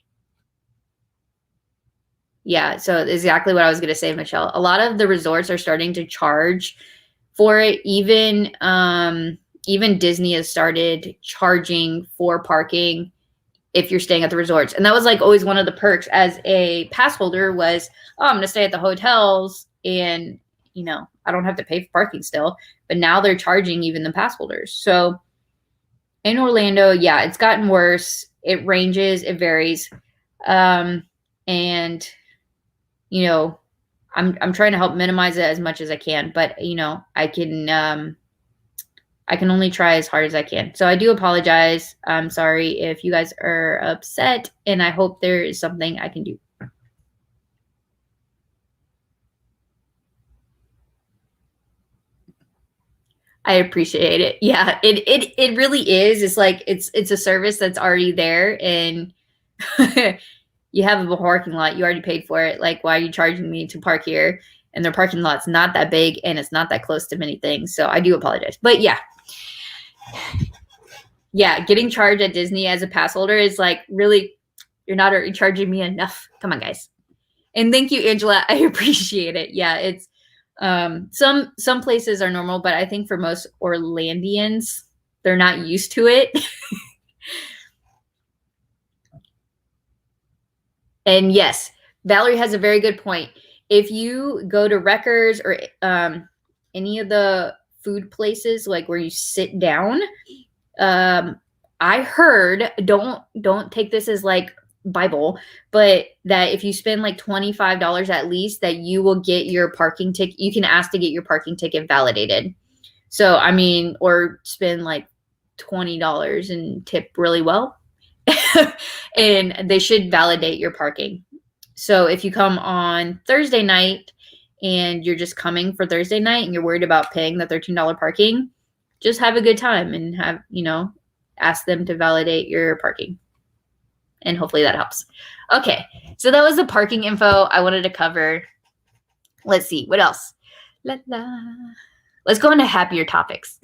Yeah, so exactly what I was going to say, Michelle. A lot of the resorts are starting to charge for it. Even Disney has started charging for parking if you're staying at the resorts. And that was like always one of the perks as a pass holder was, I'm going to stay at the hotels and, I don't have to pay for parking still. But now they're charging even the pass holders. So in Orlando, yeah, it's gotten worse. It ranges, it varies. And I'm trying to help minimize it as much as I can, but I can only try as hard as I can. So I do apologize. I'm sorry if you guys are upset, and I hope there is something I can do. I appreciate it. Yeah, it really is. It's like it's a service that's already there, and you have a parking lot. You already paid for it. Like, why are you charging me to park here? And their parking lot's not that big, and it's not that close to many things. So I do apologize. But yeah, getting charged at Disney as a pass holder is like, really, you're not already charging me enough. Come on, guys. And thank you, Angela. I appreciate it. Yeah, it's some places are normal, but I think for most Orlandians, they're not used to it. And yes, Valerie has a very good point. If you go to Wreckers or any of the food places, like where you sit down, I heard, don't take this as like Bible, but that if you spend like $25 at least, that you will get your parking ticket. You can ask to get your parking ticket validated. So, or spend like $20 and tip really well. And they should validate your parking. So if you come on Thursday night and you're just coming for Thursday night and you're worried about paying the $13 parking, just have a good time and ask them to validate your parking. And hopefully that helps. Okay, so that was the parking info I wanted to cover. Let's see, what else? Let's go into happier topics.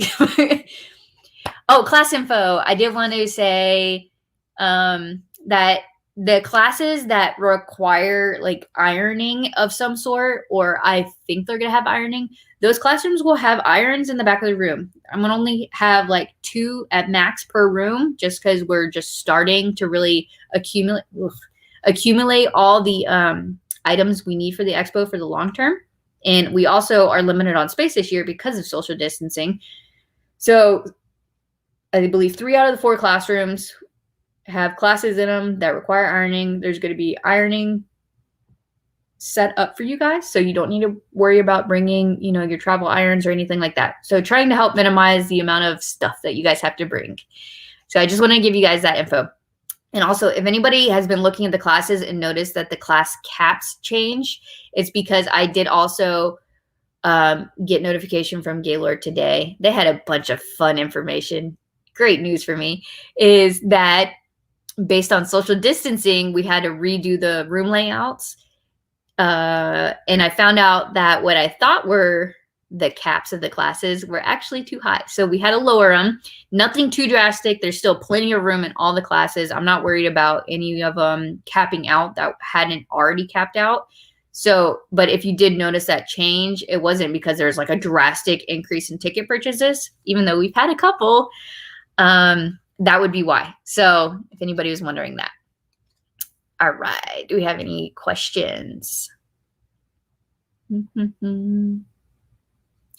Oh, class info. I did want to say that the classes that require like ironing of some sort, or I think they're going to have ironing, those classrooms will have irons in the back of the room. I'm going to only have like 2 at max per room, just because we're just starting to really accumulate all the items we need for the expo for the long term. And we also are limited on space this year because of social distancing. So I believe 3 out of the 4 classrooms have classes in them that require ironing. There's going to be ironing set up for you guys, so you don't need to worry about bringing, your travel irons or anything like that. So trying to help minimize the amount of stuff that you guys have to bring. So I just want to give you guys that info. And also, if anybody has been looking at the classes and noticed that the class caps change, it's because I did also get notification from Gaylord today. They had a bunch of fun information. Great news for me is that based on social distancing, we had to redo the room layouts. And I found out that what I thought were the caps of the classes were actually too high. So we had to lower them. Nothing too drastic. There's still plenty of room in all the classes. I'm not worried about any of them capping out that hadn't already capped out. So, but if you did notice that change, it wasn't because there's like a drastic increase in ticket purchases, even though we've had a couple. That would be why. So if anybody was wondering that. All right. Do we have any questions?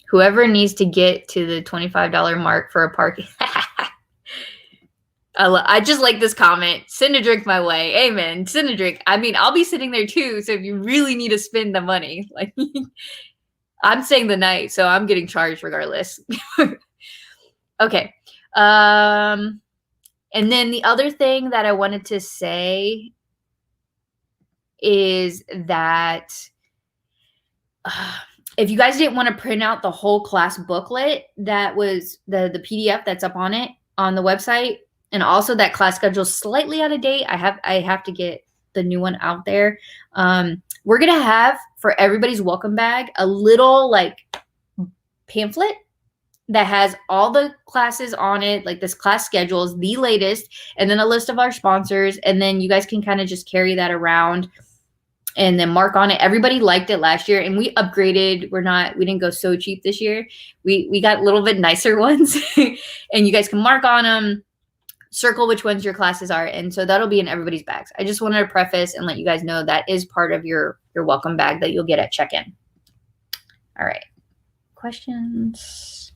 Whoever needs to get to the $25 mark for a parking. I just like this comment. Send a drink my way. Amen. Send a drink. I mean, I'll be sitting there too. So if you really need to spend the money, like I'm staying the night, so I'm getting charged regardless. Okay. And then the other thing that I wanted to say is that if you guys didn't want to print out the whole class booklet, that was the PDF that's up on it on the website, and also that class schedule is slightly out of date. I have to get the new one out there. We're gonna have for everybody's welcome bag a little like pamphlet that has all the classes on it, like this class schedule is the latest, and then a list of our sponsors, and then you guys can kind of just carry that around and then mark on it. Everybody liked it last year, and we upgraded. We didn't go so cheap this year. We got a little bit nicer ones, and you guys can mark on them, circle which ones your classes are, and so that'll be in everybody's bags. I just wanted to preface and let you guys know that is part of your welcome bag that you'll get at check-in. All right, questions?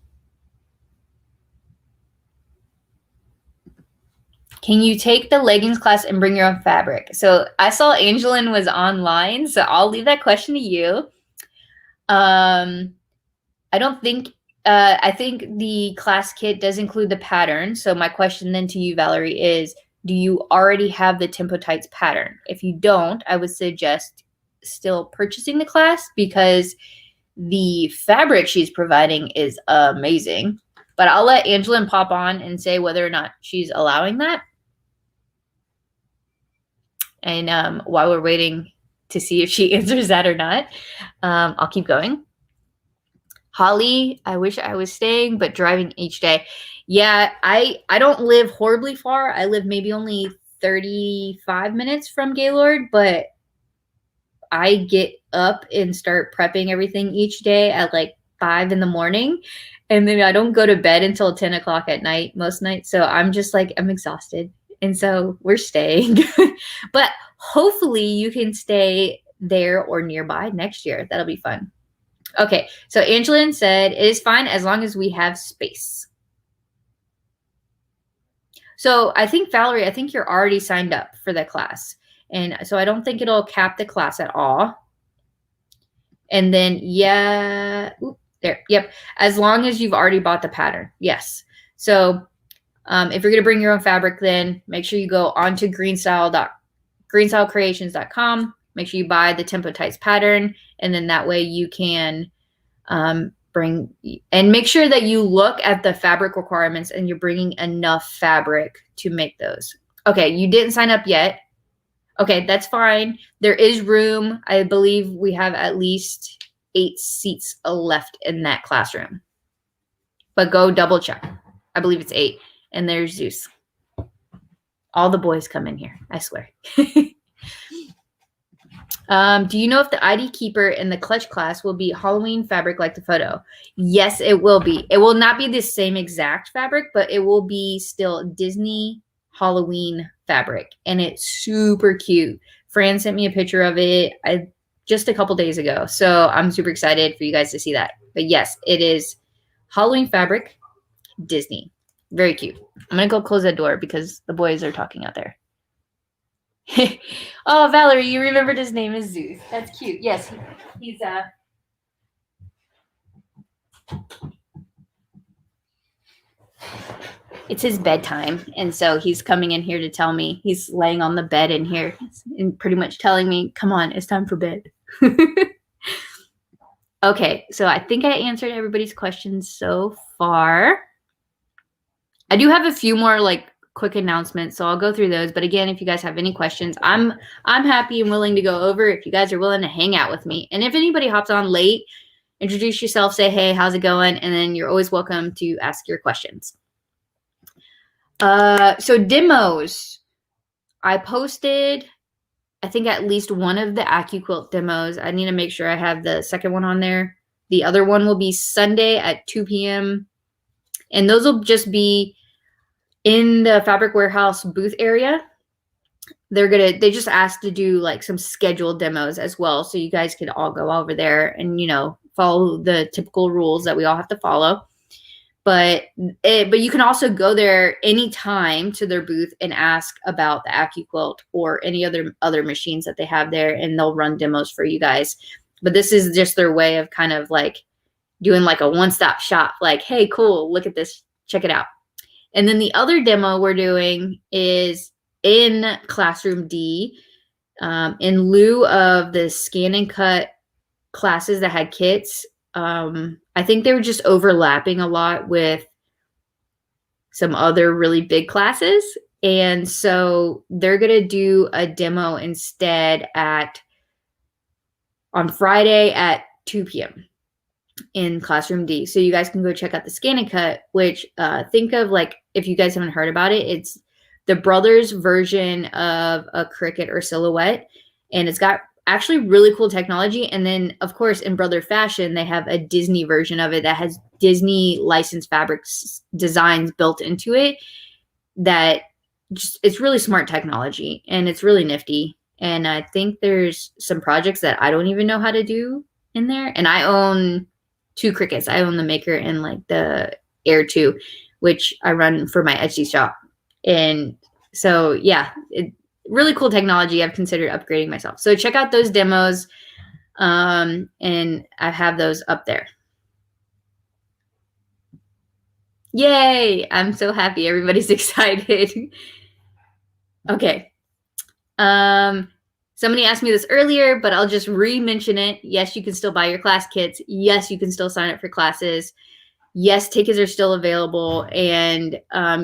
Can you take the leggings class and bring your own fabric? So I saw Angelin was online, so I'll leave that question to you. I think the class kit does include the pattern. So my question then to you, Valerie, is do you already have the Tempo Tights pattern? If you don't, I would suggest still purchasing the class because the fabric she's providing is amazing. But I'll let Angelin pop on and say whether or not she's allowing that. And while we're waiting to see if she answers that or not, I'll keep going. Holly, I wish I was staying, but driving each day. Yeah, I don't live horribly far. I live maybe only 35 minutes from Gaylord, but I get up and start prepping everything each day at like 5 in the morning. And then I don't go to bed until 10 o'clock at night most nights. So I'm just like, I'm exhausted. And so we're staying. But hopefully you can stay there or nearby next year. That'll be fun. Okay, so Angelin said, it is fine as long as we have space. So I think, Valerie, I think you're already signed up for the class. And so I don't think it'll cap the class at all. And then, yeah, yep, as long as you've already bought the pattern, yes. So if you're going to bring your own fabric, then make sure you go onto greenstylecreations.com. Make sure you buy the Tempo Tights pattern, and then that way you can bring and make sure that you look at the fabric requirements and you're bringing enough fabric to make those. Okay, you didn't sign up yet. Okay, that's fine. There is room. I believe we have at least 8 seats left in that classroom. But go double check. I believe it's 8. And there's Zeus. All the boys come in here, I swear. Do you know if the ID Keeper and the Clutch class will be Halloween fabric like the photo? Yes, it will be. It will not be the same exact fabric, but it will be still Disney Halloween fabric. And it's super cute. Fran sent me a picture of it just a couple days ago. So I'm super excited for you guys to see that. But yes, it is Halloween fabric, Disney. Very cute. I'm going to go close that door because the boys are talking out there. Oh, Valerie, you remembered his name is Zeus. That's cute. Yes, he's it's his bedtime, and so he's coming in here to tell me. He's laying on the bed in here and pretty much telling me, come on, it's time for bed. Okay, so I think I answered everybody's questions so far. I do have a few more like quick announcements, so I'll go through those. But again, if you guys have any questions, I'm happy and willing to go over if you guys are willing to hang out with me. And if anybody hops on late, introduce yourself, say, hey, how's it going? And then you're always welcome to ask your questions. So demos. I posted, I think, at least one of the AccuQuilt demos. I need to make sure I have the second one on there. The other one will be Sunday at 2 p.m. And those will just be in the Fabric Warehouse booth area. They just asked to do like some scheduled demos as well. So you guys could all go over there and, follow the typical rules that we all have to follow. But you can also go there anytime to their booth and ask about the AccuQuilt or any other machines that they have there, and they'll run demos for you guys. But this is just their way of kind of like doing like a one-stop shop. Like, hey, cool, look at this, check it out. And then the other demo we're doing is in Classroom D, in lieu of the scan and cut classes that had kits. I think they were just overlapping a lot with some other really big classes. And so they're going to do a demo instead on Friday at 2 p.m. in Classroom D. So you guys can go check out the scan and cut, which think of like, if you guys haven't heard about it, it's the Brothers version of a Cricut or Silhouette. And it's got actually really cool technology. And then, of course, in Brother fashion, they have a Disney version of it that has Disney licensed fabrics designs built into it. That just, it's really smart technology and it's really nifty. And I think there's some projects that I don't even know how to do in there. And I own 2 Cricuts. I own the Maker and like the Air 2, which I run for my Etsy shop. And so, yeah, really cool technology. I've considered upgrading myself. So check out those demos. And I have those up there. Yay. I'm so happy. Everybody's excited. Okay. Somebody asked me this earlier, but I'll just re-mention it. Yes, you can still buy your class kits. Yes, you can still sign up for classes. Yes, tickets are still available, and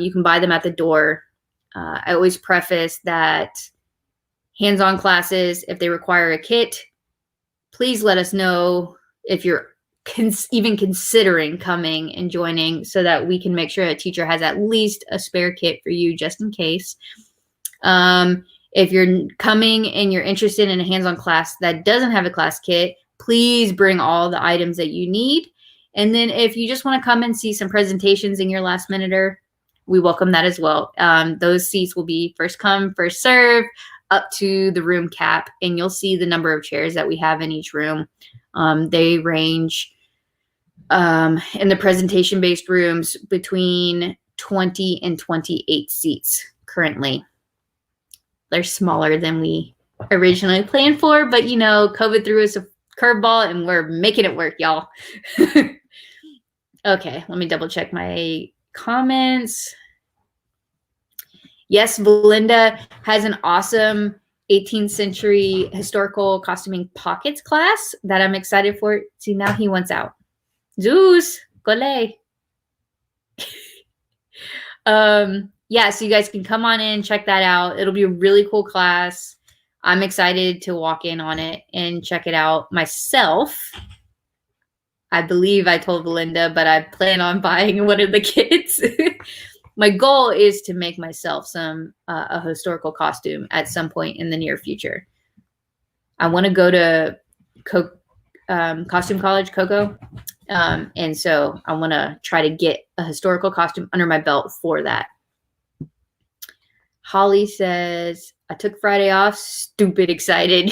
you can buy them at the door. I always preface that hands-on classes, if they require a kit, please let us know if you're even considering coming and joining so that we can make sure a teacher has at least a spare kit for you just in case. If you're coming and you're interested in a hands-on class that doesn't have a class kit, please bring all the items that you need. And then if you just want to come and see some presentations in your last minute, we welcome that as well. Those seats will be first come, first serve up to the room cap, and you'll see the number of chairs that we have in each room. They range in the presentation-based rooms between 20 and 28 seats currently. They're smaller than we originally planned for, but COVID threw us a curveball and we're making it work, y'all. Okay, let me double check my comments. Yes, Belinda has an awesome 18th century historical costuming pockets class that I'm excited for. See, now he wants out. Zeus, Gole. Yeah, so you guys can come on in, check that out. It'll be a really cool class. I'm excited to walk in on it and check it out myself. I believe I told Belinda, but I plan on buying one of the kits. My goal is to make myself a historical costume at some point in the near future. I want to go to Costume College, Coco. And so I want to try to get a historical costume under my belt for that. Holly says, I took Friday off, stupid excited.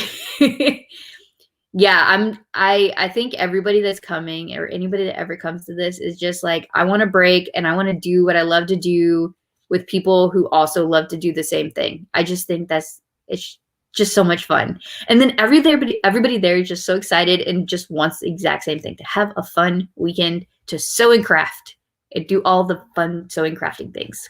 Yeah, I think everybody that's coming or anybody that ever comes to this is just like, I want to break and I want to do what I love to do with people who also love to do the same thing. I just think it's just so much fun. And then everybody there is just so excited and just wants the exact same thing, to have a fun weekend to sew and craft and do all the fun sewing crafting things.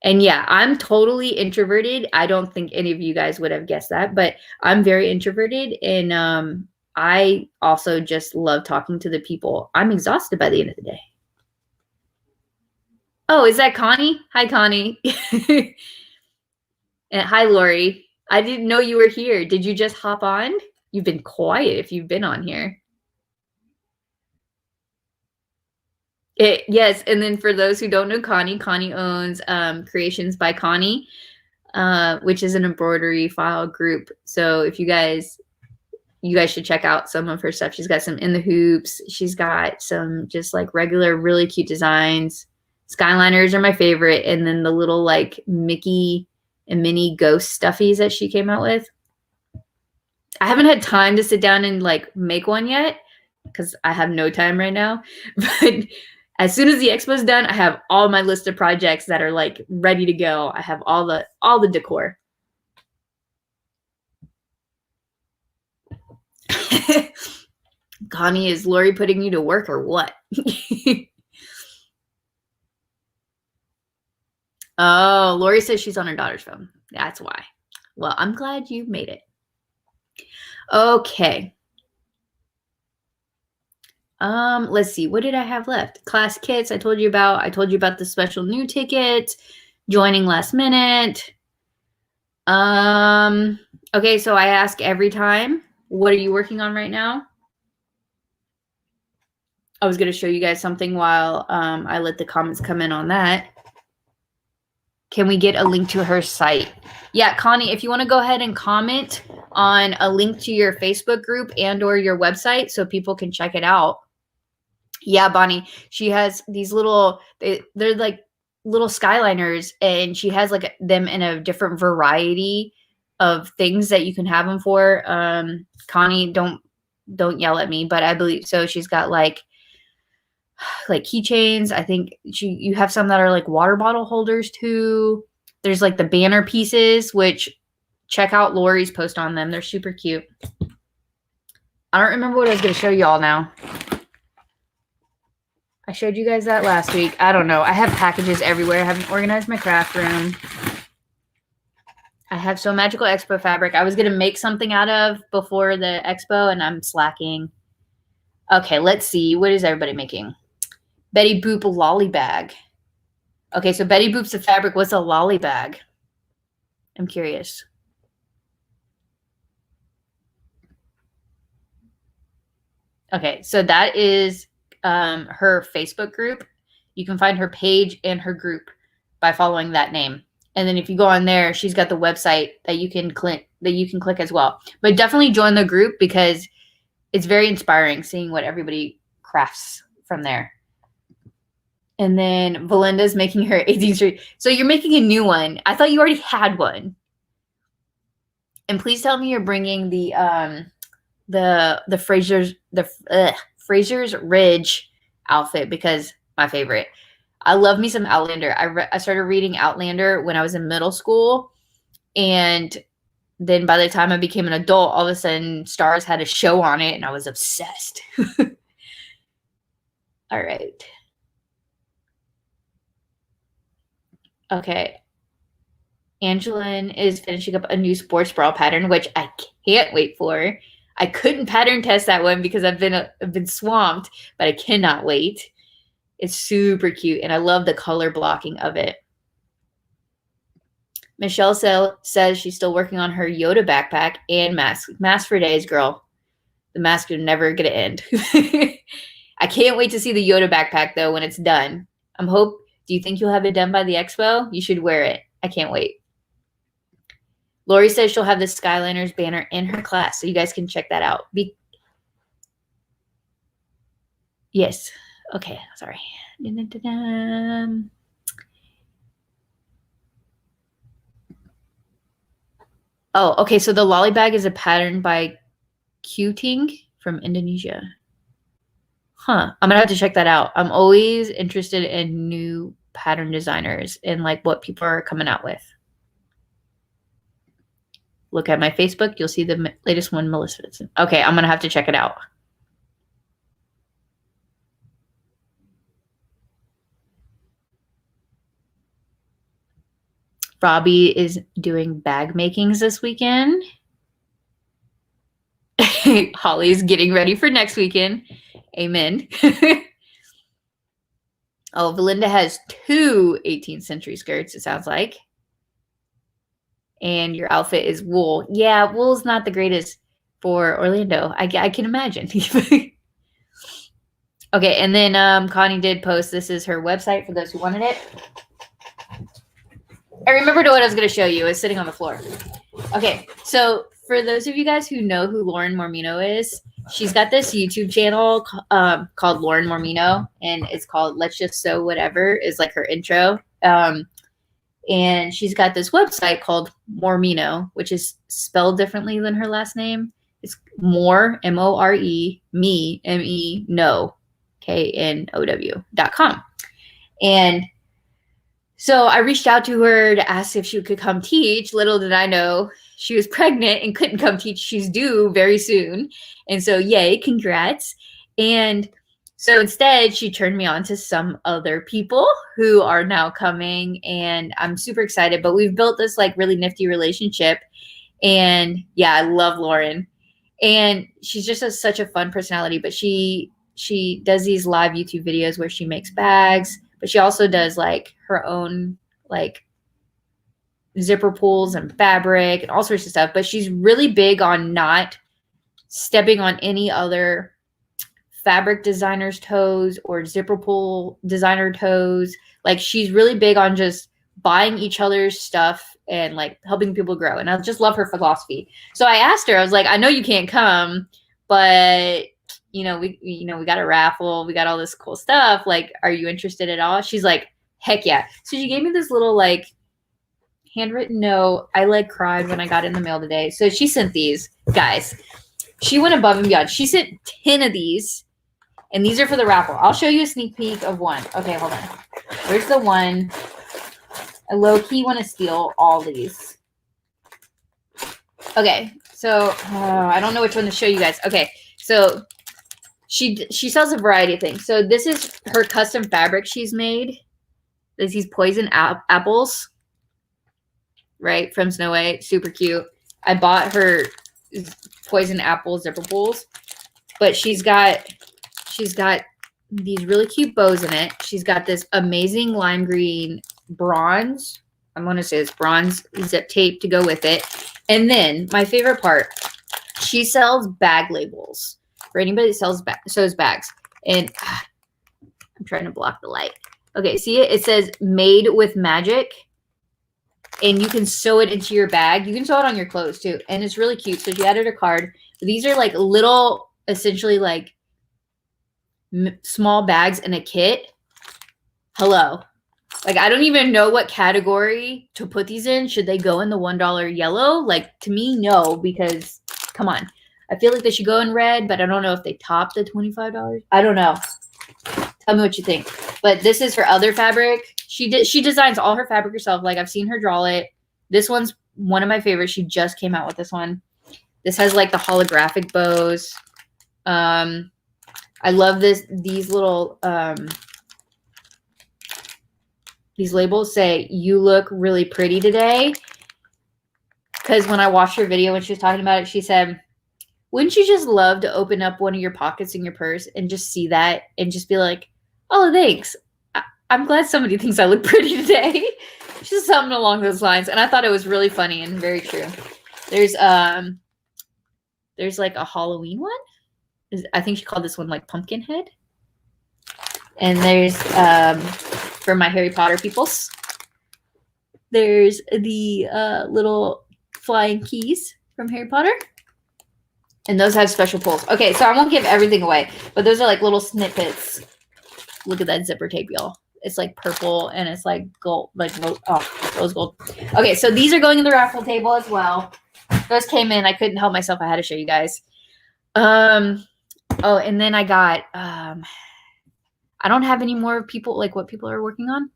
And yeah, I'm totally introverted. I don't think any of you guys would have guessed that, but I'm very introverted. And I also just love talking to the people. I'm exhausted by the end of the day. Oh, is that Connie? Hi, Connie. And hi, Lori. I didn't know you were here. Did you just hop on? You've been quiet if you've been on here. Yes, and then for those who don't know Connie, Connie owns Creations by Connie, which is an embroidery file group. So if you guys should check out some of her stuff. She's got some in the hoops. She's got some just like regular, really cute designs. Skyliners are my favorite, and then the little like Mickey and Minnie ghost stuffies that she came out with. I haven't had time to sit down and like make one yet because I have no time right now. But as soon as the expo is done, I have all my list of projects that are like ready to go. I have all the decor. Connie, is Lori putting you to work or what? Oh, Lori says she's on her daughter's phone. That's why. Well, I'm glad you made it. Okay. Let's see. What did I have left? Class kits I told you about. I told you about the special new ticket, joining last minute. Okay, so I ask every time, what are you working on right now? I was going to show you guys something while I let the comments come in on that. Can we get a link to her site? Yeah, Connie, if you want to go ahead and comment on a link to your Facebook group and or your website so people can check it out. Yeah, Bonnie, she has these little, they're like little skyliners, and she has like them in a different variety of things that you can have them for. Connie, don't yell at me, but I believe so. She's got like keychains. I think you have some that are like water bottle holders too. There's like the banner pieces, which check out Lori's post on them. They're super cute. I don't remember what I was going to show y'all now. I showed you guys that last week. I don't know. I have packages everywhere. I haven't organized my craft room. I have So Magical Expo fabric I was going to make something out of before the expo, and I'm slacking. Okay, let's see. What is everybody making? Betty Boop lolly bag. Okay, so Betty Boop's the fabric. What's a lolly bag? I'm curious. Okay, so that is her Facebook group. You can find her page and her group by following that name. And then if you go on there, she's got the website that you can click as well. But definitely join the group because it's very inspiring seeing what everybody crafts from there. And then Valinda's making her 18th Street. So you're making a new one. I thought you already had one. And please tell me you're bringing the Fraser's Ridge outfit, because my favorite. I love me some Outlander. I started reading Outlander when I was in middle school, and then by the time I became an adult, all of a sudden Stars had a show on it, and I was obsessed. All right. Okay. Angeline is finishing up a new sports bra pattern, which I can't wait for. I couldn't pattern test that one because I've been swamped, but I cannot wait. It's super cute, and I love the color blocking of it. Michelle says she's still working on her Yoda backpack and mask. Mask for days, girl. The mask are never going to end. I can't wait to see the Yoda backpack, though, when it's done. Do you think you'll have it done by the expo? You should wear it. I can't wait. Lori says she'll have the Skyliners banner in her class, so you guys can check that out. Yes. Okay, sorry. Oh, okay, so the lolly bag is a pattern by Kuting from Indonesia. Huh. I'm going to have to check that out. I'm always interested in new pattern designers and like what people are coming out with. Look at my Facebook. You'll see the latest one, Melissa. Okay, I'm going to have to check it out. Robbie is doing bag makings this weekend. Holly's getting ready for next weekend. Amen. Oh, Belinda has 2 18th century skirts, it sounds like. And your outfit is wool. Yeah, wool's not the greatest for Orlando. I can imagine. Okay, and then Connie did post, this is her website for those who wanted it. I remembered what I was going to show you. It's sitting on the floor. Okay, so for those of you guys who know who Lauren Mormino is, she's got this YouTube channel called Lauren Mormino, and it's called Let's Just Sew Whatever, is like her intro. And she's got this website called Mormino, which is spelled differently than her last name. It's More, M-O-R-E, me, M-E, no, K-N-O-W.com. And so I reached out to her to ask if she could come teach. Little did I know she was pregnant and couldn't come teach. She's due very soon. And so, yay, congrats. And so instead, she turned me on to some other people who are now coming. And I'm super excited. But we've built this like really nifty relationship. And yeah, I love Lauren. And she's just such a fun personality. But she does these live YouTube videos where she makes bags. But she also does like her own like zipper pulls and fabric and all sorts of stuff. But she's really big on not stepping on any other fabric designer's toes or zipper pull designer toes. Like she's really big on just buying each other's stuff and like helping people grow. And I just love her philosophy. So I asked her, I was like, I know you can't come, but we got a raffle, we got all this cool stuff. Like, are you interested at all? She's like, heck yeah. So she gave me this little like handwritten note. I like cried when I got in the mail today. So she sent these, guys. She went above and beyond. She sent 10 of these, and these are for the raffle. I'll show you a sneak peek of one. Okay, hold on. Where's the one? I low-key want to steal all these. Okay, so I don't know which one to show you guys. Okay, so she sells a variety of things. So this is her custom fabric she's made. There's these poison apples, right, from Snow White. Super cute. I bought her poison apple zipper pulls, but she's got these really cute bows in it. She's got this amazing lime green bronze. I'm going to say it's bronze zip tape to go with it. And then my favorite part, she sells bag labels for anybody that sews bags. And I'm trying to block the light. Okay, see it? It says made with magic. And you can sew it into your bag. You can sew it on your clothes too. And it's really cute. So she added a card. These are like little, essentially like small bags in a kit. Hello. Like, I don't even know what category to put these in. Should they go in the $1 yellow? Like, to me, no, because come on. I feel like they should go in red, but I don't know if they top the $25. I don't know. Tell me what you think. But this is for other fabric. She designs all her fabric herself. Like, I've seen her draw it. This one's one of my favorites. She just came out with this one. This has like the holographic bows. I love these little these labels say you look really pretty today. Because when I watched her video when she was talking about it, she said, wouldn't you just love to open up one of your pockets in your purse and just see that and just be like, oh, thanks. I'm glad somebody thinks I look pretty today. Just something along those lines. And I thought it was really funny and very true. There's like a Halloween one. I think she called this one like Pumpkinhead. And there's for my Harry Potter peoples. There's the little flying keys from Harry Potter. And those have special pulls. Okay, so I won't give everything away, but those are like little snippets. Look at that zipper tape, y'all. It's like purple and it's like gold, like rose gold. Okay, so these are going in the raffle table as well. Those came in. I couldn't help myself. I had to show you guys. Oh, and then I got I don't have any more people, like what people are working on.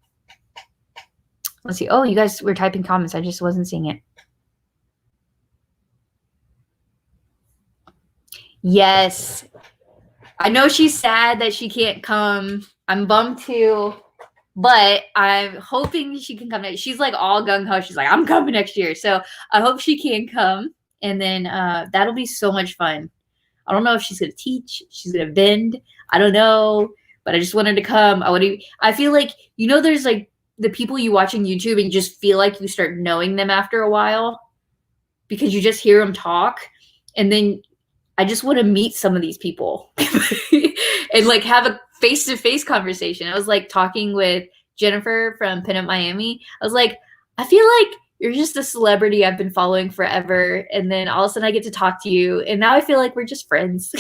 Let's see. Oh, you guys were typing comments. I just wasn't seeing it. Yes. I know she's sad that she can't come. I'm bummed too, but I'm hoping she can come next. She's like all gung-ho. She's like, I'm coming next year. So I hope she can come. And then that'll be so much fun. I don't know if she's going to teach, she's going to vend. I don't know, but I just wanted to come. I feel like, there's like the people you watch on YouTube and you just feel like you start knowing them after a while because you just hear them talk. And then I just want to meet some of these people and like have a face-to-face conversation. I was like talking with Jennifer from Pin Up Miami. I was like, I feel like you're just a celebrity I've been following forever. And then all of a sudden I get to talk to you. And now I feel like we're just friends.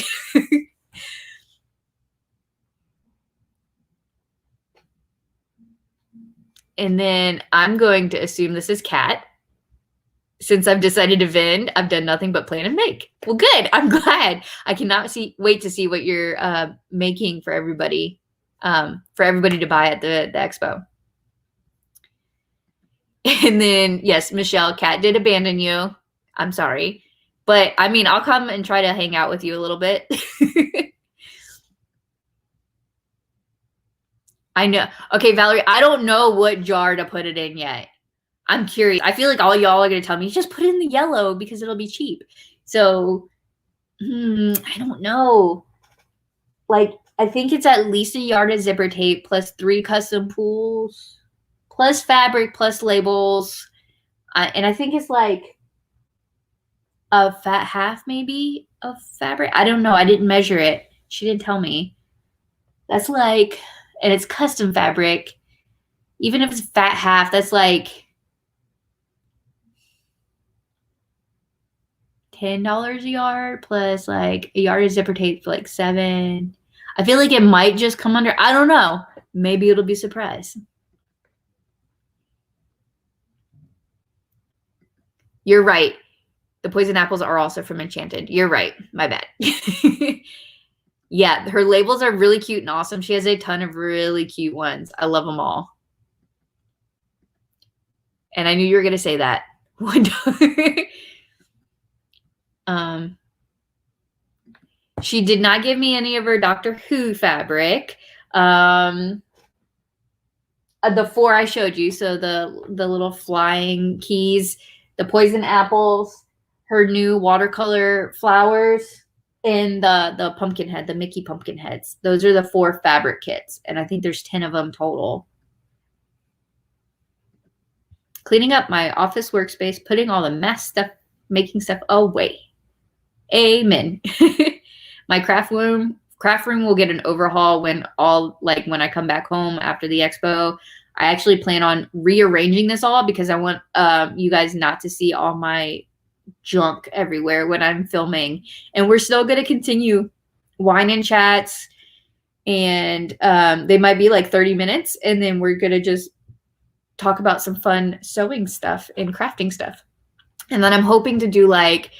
And then I'm going to assume this is Kat. Since I've decided to vend, I've done nothing but plan and make. Well, good. I'm glad. I cannot wait to see what you're making for everybody to buy at the expo. And then, yes, Michelle, Kat did abandon you. I'm sorry. But, I mean, I'll come and try to hang out with you a little bit. I know. Okay, Valerie, I don't know what jar to put it in yet. I'm curious. I feel like all y'all are going to tell me, just put it in the yellow because it'll be cheap. So, I don't know. Like, I think it's at least a yard of zipper tape plus 3 custom pools, plus fabric, plus labels. And I think it's like a fat half maybe of fabric. I don't know. I didn't measure it. She didn't tell me. That's like, and it's custom fabric. Even if it's fat half, that's like $10 a yard plus like a yard of zipper tape for like $7. I feel like it might just come under. I don't know. Maybe it'll be a surprise. You're right. The poison apples are also from Enchanted. You're right. My bad. Yeah, her labels are really cute and awesome. She has a ton of really cute ones. I love them all. And I knew you were going to say that. She did not give me any of her Doctor Who fabric. The 4 I showed you, so the little flying keys, the poison apples, her new watercolor flowers, and the pumpkin head, the Mickey pumpkin heads. Those are the 4 fabric kits, and I think there's 10 of them total. Cleaning up my office workspace, putting all the mess stuff, making stuff away. Amen. My craft room will get an overhaul when I come back home after the expo. I actually plan on rearranging this all because I want you guys not to see all my junk everywhere when I'm filming. And we're still going to continue wine and chats, and they might be like 30 minutes, and then we're going to just talk about some fun sewing stuff and crafting stuff. And then I'm hoping to do like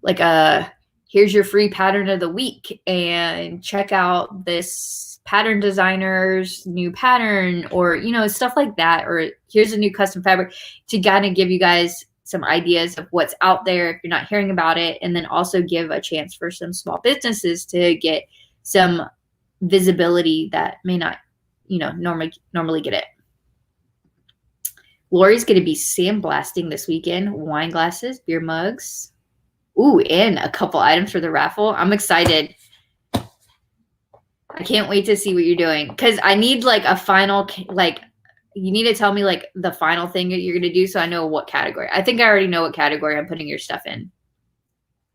a here's your free pattern of the week and check out this pattern designer's new pattern, or stuff like that, or here's a new custom fabric to kind of give you guys some ideas of what's out there if you're not hearing about it, and then also give a chance for some small businesses to get some visibility that may not normally get it. Lori's going to be sandblasting this weekend. Wine glasses, beer mugs. Ooh, and a couple items for the raffle. I'm excited. I can't wait to see what you're doing, because I need like a final, you need to tell me like the final thing that you're going to do so I know what category. I think I already know what category I'm putting your stuff in.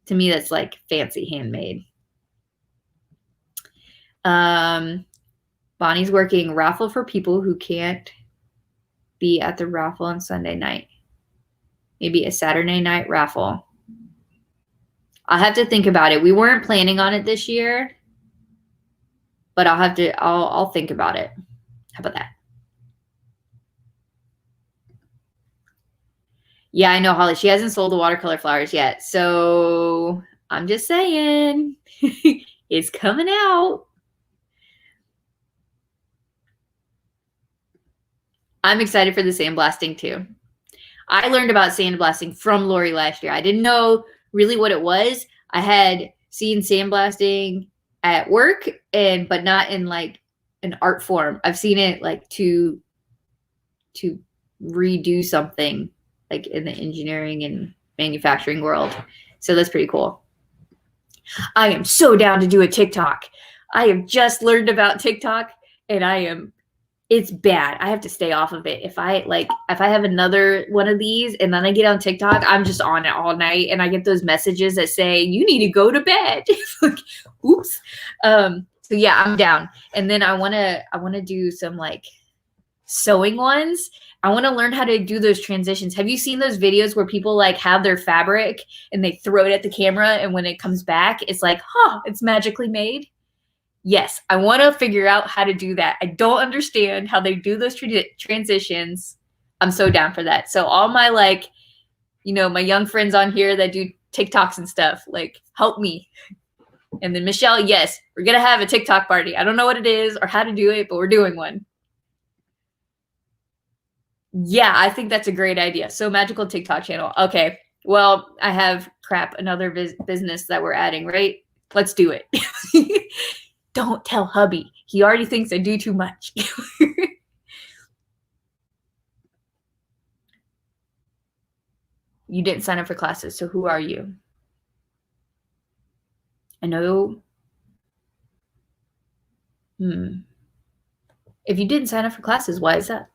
To me, that's like fancy handmade. Bonnie's working raffle for people who can't be at the raffle on Sunday night. Maybe a Saturday night raffle. I'll have to think about it. We weren't planning on it this year, but I'll think about it. How about that? Yeah, I know, Holly. She hasn't sold the watercolor flowers yet. So I'm just saying it's coming out. I'm excited for the sandblasting too. I learned about sandblasting from Lori last year. I didn't know really what it was. I had seen sandblasting at work, but not in like an art form. I've seen it like to redo something like in the engineering and manufacturing world. So that's pretty cool. I am so down to do a TikTok. I have just learned about TikTok and it's bad. I have to stay off of it. If I have another one of these and then I get on TikTok, I'm just on it all night and I get those messages that say you need to go to bed. Like, oops. So yeah, I'm down. And then I want to do some like sewing ones. I want to learn how to do those transitions. Have you seen those videos where people like have their fabric and they throw it at the camera and when it comes back, it's like, it's magically made? Yes, I want to figure out how to do that. I don't understand how they do those transitions. I'm so down for that. So all my like, my young friends on here that do TikToks and stuff, like help me. And then Michelle, yes, we're going to have a TikTok party. I don't know what it is or how to do it, but we're doing one. Yeah, I think that's a great idea. So magical TikTok channel. Okay. Well, I have another business that we're adding, right? Let's do it. Don't tell hubby. He already thinks I do too much. You didn't sign up for classes, so who are you? I know. If you didn't sign up for classes, why is that?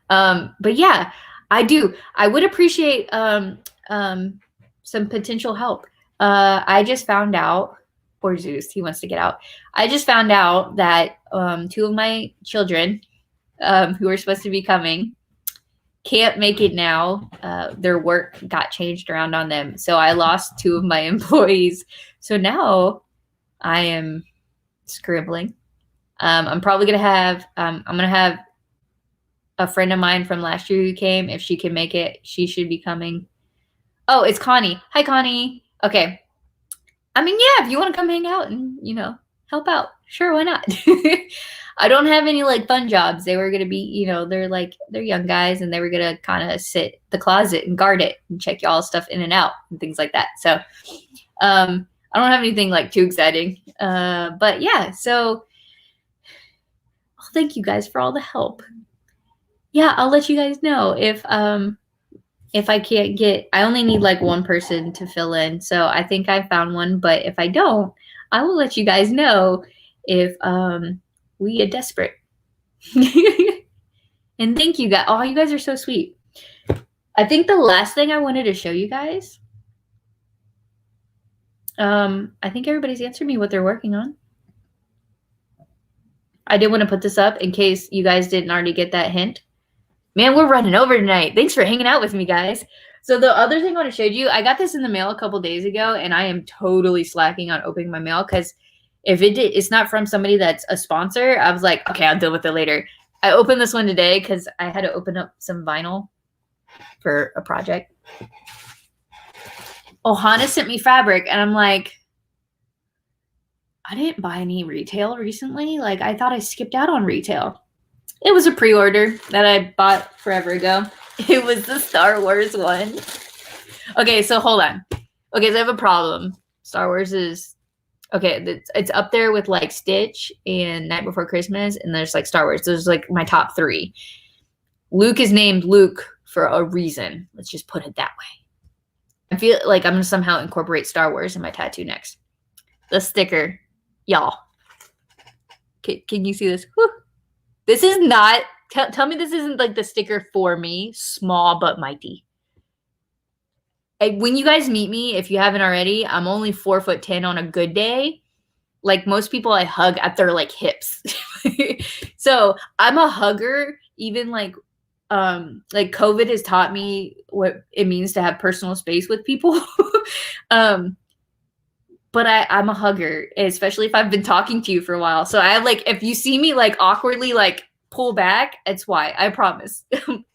But yeah, I do. I would appreciate some potential help. I just found out, poor Zeus, he wants to get out. I just found out that 2 of my children who are supposed to be coming can't make it now. Their work got changed around on them. So I lost 2 of my employees. So now I am scribbling. I'm probably going to have, I'm going to have a friend of mine from last year who came. If she can make it, she should be coming. Oh, it's Connie. Hi, Connie. Okay. I mean, yeah, if you want to come hang out and, help out, sure, why not? I don't have any like fun jobs. They were going to be, they're young guys and they were going to kind of sit the closet and guard it and check y'all stuff in and out and things like that. So, I don't have anything like too exciting. But yeah, so thank you guys for all the help. Yeah, I'll let you guys know if I can't get, I only need like one person to fill in. So I think I found one, but if I don't, I will let you guys know if we get desperate. And thank you guys. Oh, you guys are so sweet. I think the last thing I wanted to show you guys, I think everybody's answered me what they're working on. I did want to put this up in case you guys didn't already get that hint. Man, we're running over tonight. Thanks for hanging out with me, guys. So the other thing I want to show you, I got this in the mail a couple days ago, and I am totally slacking on opening my mail because if it's not from somebody that's a sponsor, I was like, okay, I'll deal with it later. I opened this one today because I had to open up some vinyl for a project. Ohana sent me fabric, and I'm like, I didn't buy any retail recently. Like, I thought I skipped out on retail. It was a pre-order that I bought forever ago. It was the Star Wars one. Okay, so hold on. Okay, so I have a problem. Star Wars is, okay, it's up there with like Stitch and Night Before Christmas, and there's like Star Wars. Those are like my top 3. Luke is named Luke for a reason. Let's just put it that way. I feel like I'm going to somehow incorporate Star Wars in my tattoo next. The sticker, y'all. Can you see this? Whew. This is not, tell me this isn't like the sticker for me, small but mighty. When you guys meet me, if you haven't already, I'm only 4'10" on a good day. Like most people I hug at their like hips. So I'm a hugger, even like COVID has taught me what it means to have personal space with people. But I'm a hugger, especially if I've been talking to you for a while. So I like, if you see me like awkwardly like pull back, it's why. I promise.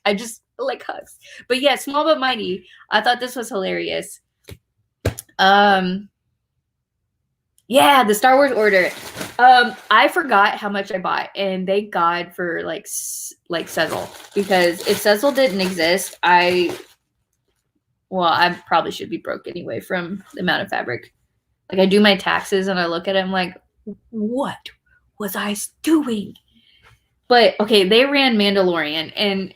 I just like hugs. But yeah, small but mighty. I thought this was hilarious. Yeah, the Star Wars order. I forgot how much I bought, and thank God for like Sezzle, because if Sezzle didn't exist, I probably should be broke anyway from the amount of fabric. Like I do my taxes and I look at it, I'm like, what was I doing? But okay, they ran Mandalorian, and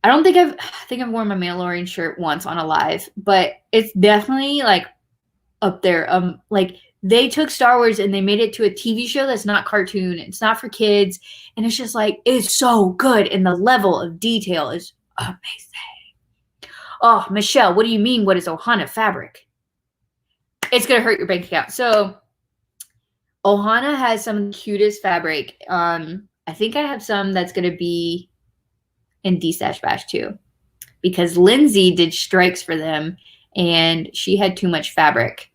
I think I've worn my Mandalorian shirt once on a live, but it's definitely like up there. Like they took Star Wars and they made it to a TV show that's not cartoon. It's not for kids, and it's just like it's so good, and the level of detail is amazing. Oh, Michelle, what do you mean? What is Ohana fabric? It's gonna hurt your bank account. So Ohana has some of the cutest fabric. I think I have some that's gonna be in D-Stash Bash too, because Lindsay did strikes for them and she had too much fabric.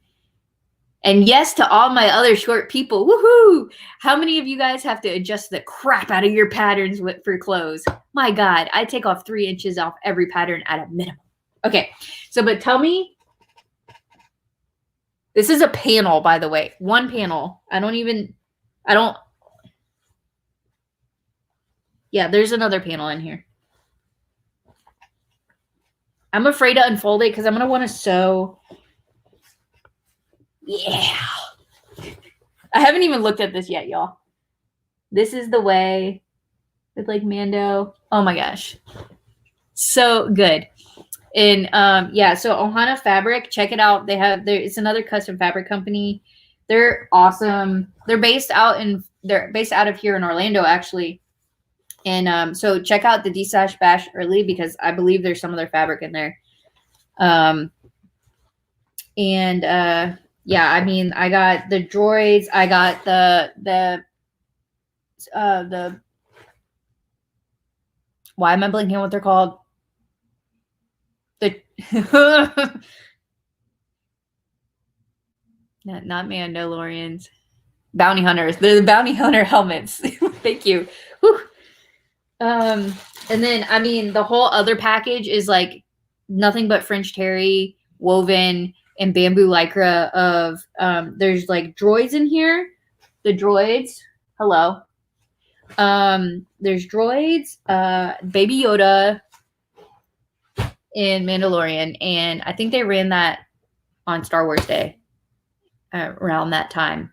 And yes, to all my other short people, woohoo! How many of you guys have to adjust the crap out of your patterns for clothes? My God, I take off 3 inches off every pattern at a minimum. Okay, so but tell me, this is a panel, by the way, one panel. Yeah, there's another panel in here. I'm afraid to unfold it because I'm going to want to sew. Yeah. I haven't even looked at this yet, y'all. This is the way with like Mando. Oh my gosh. So good. And yeah, so Ohana Fabric, check it out. It's another custom fabric company. They're awesome. They're based out of here in Orlando, actually. And so check out the D-Stash Bash early because I believe there's some of their fabric in there. Yeah, I mean, I got the droids. I got the why am I blanking on what they're called? The not Mandalorians, bounty hunters. They're the bounty hunter helmets. Thank you. Whew. And then I mean the whole other package is like nothing but French terry woven and bamboo lycra of there's like droids in here. The droids. Hello. There's droids, Baby Yoda in Mandalorian, and I think they ran that on Star Wars Day around that time.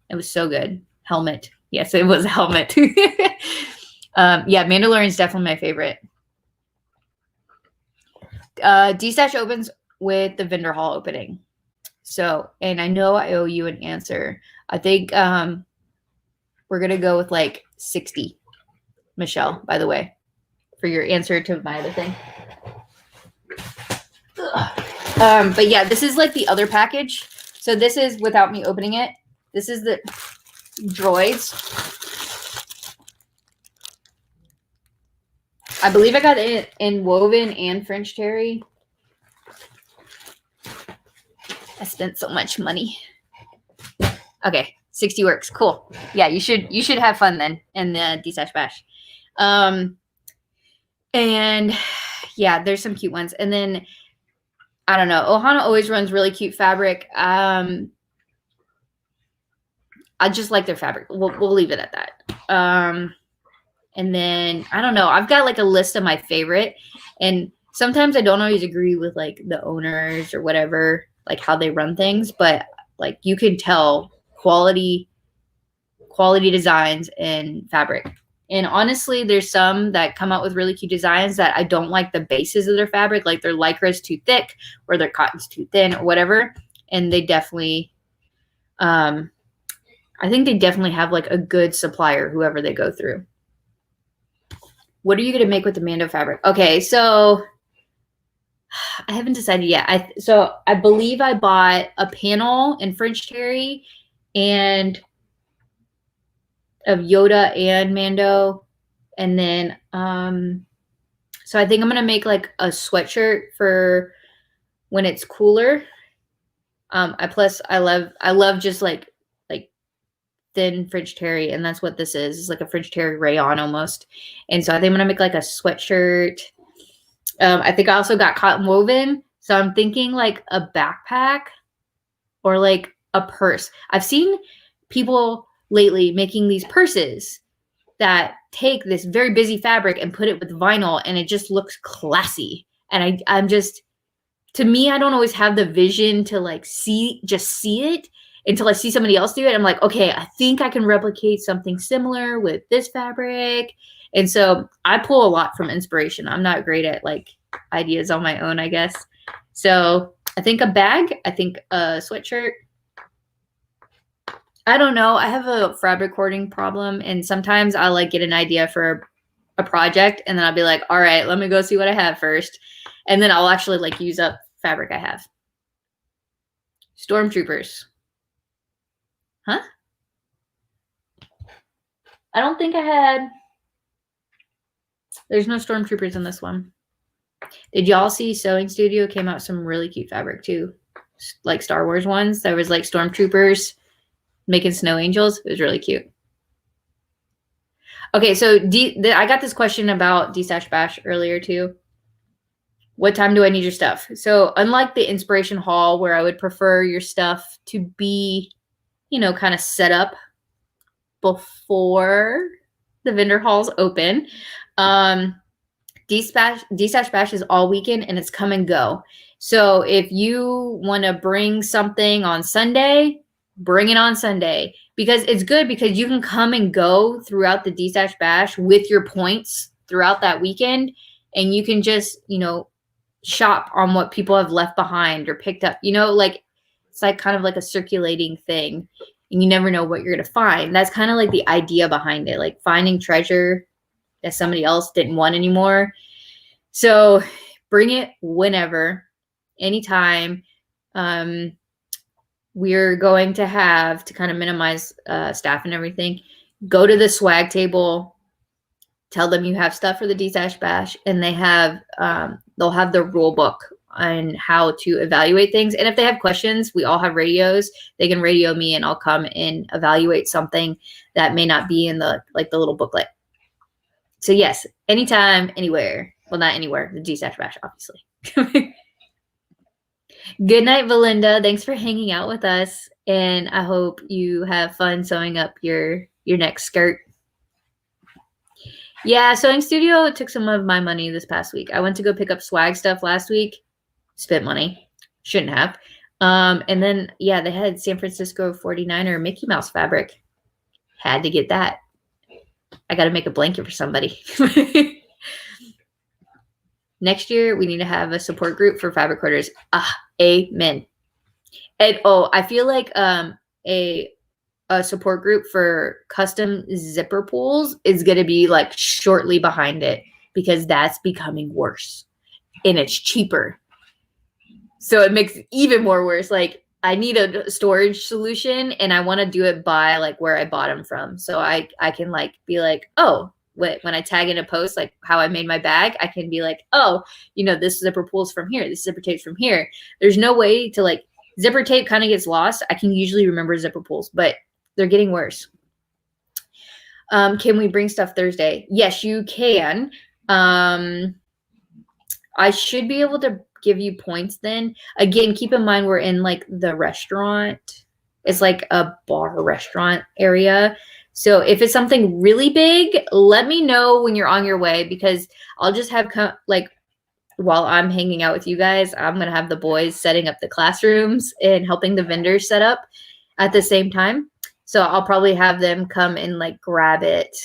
It was so good. Helmet. Yes, it was a helmet. Yeah, Mandalorian's definitely my favorite. D-Stash opens with the vendor hall opening. So, and I know I owe you an answer. I think we're going to go with like 60, Michelle, by the way, for your answer to my other thing. But yeah, this is like the other package. So this is without me opening it. This is the droids. I believe I got it in woven and French terry. I spent so much money. Okay, 60 works. Cool. Yeah, you should have fun then in the D-Stash Bash. And yeah, there's some cute ones. And then I don't know. Ohana always runs really cute fabric. I just like their fabric. We'll leave it at that. And then I don't know. I've got like a list of my favorite, and sometimes I don't always agree with like the owners or whatever, like how they run things, but like you can tell quality designs and fabric. And honestly, there's some that come out with really cute designs that I don't like the bases of their fabric, like their lycra is too thick or their cotton's too thin or whatever. And they definitely, I think they definitely have like a good supplier, whoever they go through. What are you going to make with the Mando fabric? Okay, so I haven't decided yet. So I believe I bought a panel in French terry and of Yoda and Mando. And then, so I think I'm going to make like a sweatshirt for when it's cooler. I love just like thin French terry, and that's what this is. It's like a French terry rayon almost. And so I think I'm gonna make like a sweatshirt. I think I also got cotton woven, so I'm thinking like a backpack or like a purse. I've seen people lately making these purses that take this very busy fabric and put it with vinyl, and it just looks classy. And I'm just, to me, I don't always have the vision to like see it until I see somebody else do it. I'm like, okay, I think I can replicate something similar with this fabric. And so I pull a lot from inspiration. I'm not great at like ideas on my own, I guess. So I think a bag, I think a sweatshirt. I don't know. I have a fabric hoarding problem, and sometimes I'll like get an idea for a project, and then I'll be like, all right, let me go see what I have first. And then I'll actually like use up fabric I have. Stormtroopers. Huh? I don't think I had. There's no stormtroopers in this one. Did y'all see Sewing Studio came out with some really cute fabric too? Like Star Wars ones. There was like stormtroopers making snow angels. It was really cute. Okay, so I got this question about D-Stash Bash earlier too. What time do I need your stuff? So unlike the inspiration haul where I would prefer your stuff to be, you know, kind of set up before the vendor halls open, D-Stash Bash is all weekend and it's come and go. So if you want to bring something on Sunday, bring it on Sunday, because it's good because you can come and go throughout the D-Stash Bash with your points throughout that weekend, and you can just, you know, shop on what people have left behind or picked up, you know, like it's like kind of like a circulating thing, and you never know what you're going to find. That's kind of like the idea behind it, like finding treasure that somebody else didn't want anymore. So bring it whenever, anytime. We're going to have to kind of minimize staff and everything. Go to the swag table, tell them you have stuff for the D-Stash Bash, and they have they'll have the rule book on how to evaluate things. And if they have questions, we all have radios. They can radio me, and I'll come and evaluate something that may not be in the the little booklet. So yes, anytime, anywhere. Well, not anywhere. The D-Stash Bash, obviously. Good night, Belinda. Thanks for hanging out with us, and I hope you have fun sewing up your next skirt. Yeah, Sewing Studio took some of my money this past week. I went to go pick up swag stuff last week. Spent money. Shouldn't have. And then, yeah, they had San Francisco 49er Mickey Mouse fabric. Had to get that. I got to make a blanket for somebody. Next year, we need to have a support group for fabric hoarders. Amen. And I feel like a support group for custom zipper pulls is going to be like shortly behind it, because that's becoming worse and it's cheaper. So it makes it even more worse. Like I need a storage solution, and I want to do it by like where I bought them from. So I can like be like, oh, when I tag in a post, like how I made my bag, I can be like, oh, you know, this zipper pulls from here. This zipper tape's from here. There's no way to like, zipper tape kind of gets lost. I can usually remember zipper pulls, but they're getting worse. Can we bring stuff Thursday? Yes, you can. I should be able to give you points then. Again, keep in mind we're in like the restaurant. It's like a bar restaurant area. So if it's something really big, let me know when you're on your way, because I'll just have like while I'm hanging out with you guys, I'm going to have the boys setting up the classrooms and helping the vendors set up at the same time. So I'll probably have them come and like grab it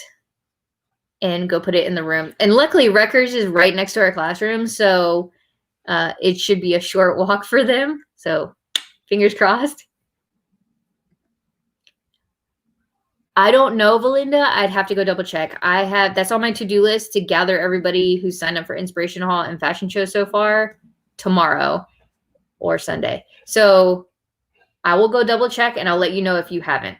and go put it in the room. And luckily Rutgers is right next to our classroom. So it should be a short walk for them. So fingers crossed. I don't know, Belinda. I'd have to go double check. That's on my to-do list to gather everybody who's signed up for Inspiration Hall and Fashion Show so far tomorrow or Sunday. So I will go double check, and I'll let you know if you haven't.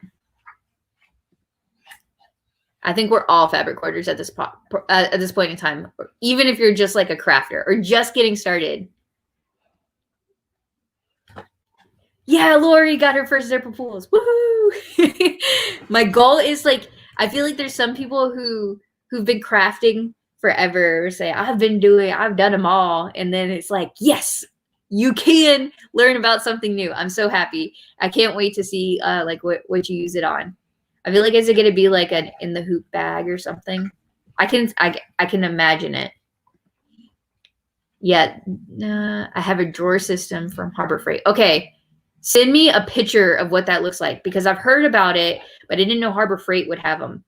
I think we're all fabric hoarders at this point in time, even if you're just like a crafter or just getting started. Yeah, Lori got her first zipper pulls. Woohoo! My goal is like, I feel like there's some people who've been crafting forever say, I've done them all. And then it's like, yes, you can learn about something new. I'm so happy. I can't wait to see like what you use it on. I feel like, is it going to be like an in the hoop bag or something? I can imagine it. Yeah, I have a drawer system from Harbor Freight. Okay. Send me a picture of what that looks like, because I've heard about it, but I didn't know Harbor Freight would have them.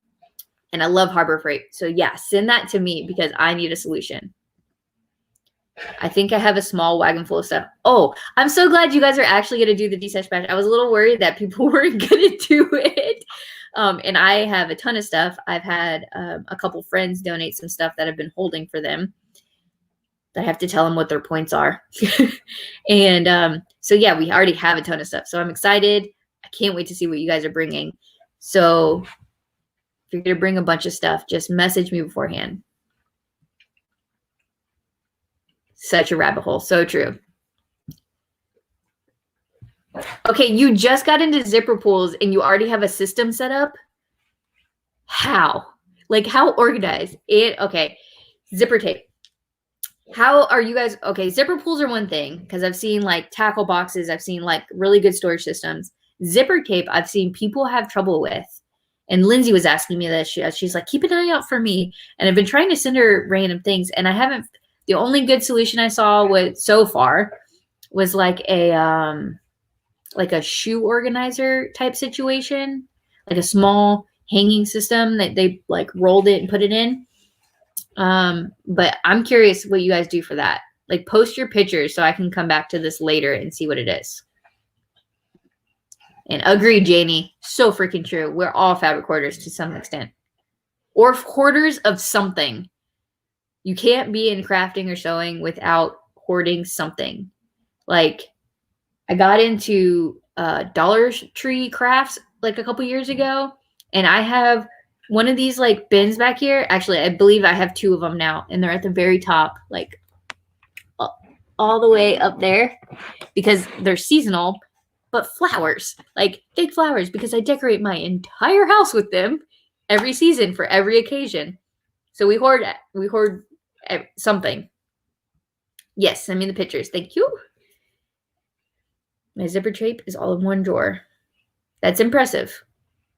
And I love Harbor Freight. So yeah, send that to me because I need a solution. I think I have a small wagon full of stuff. Oh, I'm so glad you guys are actually going to do the D-Sesh Bash. I was a little worried that people weren't going to do it. And I have a ton of stuff. I've had a couple friends donate some stuff that I've been holding for them. I have to tell them what their points are. And so, yeah, we already have a ton of stuff. So I'm excited. I can't wait to see what you guys are bringing. So if you're going to bring a bunch of stuff, just message me beforehand. Such a rabbit hole. So true. Okay, you just got into zipper pulls and you already have a system set up? How? Like, how organized? Okay, zipper tape. How are you guys? Okay, zipper pulls are one thing because I've seen like tackle boxes. I've seen like really good storage systems. Zipper tape, I've seen people have trouble with. And Lindsay was asking me this. She's like, keep an eye out for me. And I've been trying to send her random things. And I haven't, the only good solution I saw so far was like a shoe organizer type situation, like a small hanging system that they like rolled it and put it in. But I'm curious what you guys do for that. Like post your pictures so I can come back to this later and see what it is. And agreed, Janie. So freaking true. We're all fabric hoarders to some extent. Or hoarders of something. You can't be in crafting or sewing without hoarding something. Like, I got into Dollar Tree crafts like a couple years ago. And I have one of these like bins back here. Actually, I believe I have two of them now. And they're at the very top, like all the way up there. Because they're seasonal. But flowers, like big flowers, because I decorate my entire house with them every season for every occasion. So we hoard something. Yes, send me the pictures. Thank you. My zipper tape is all in one drawer. That's impressive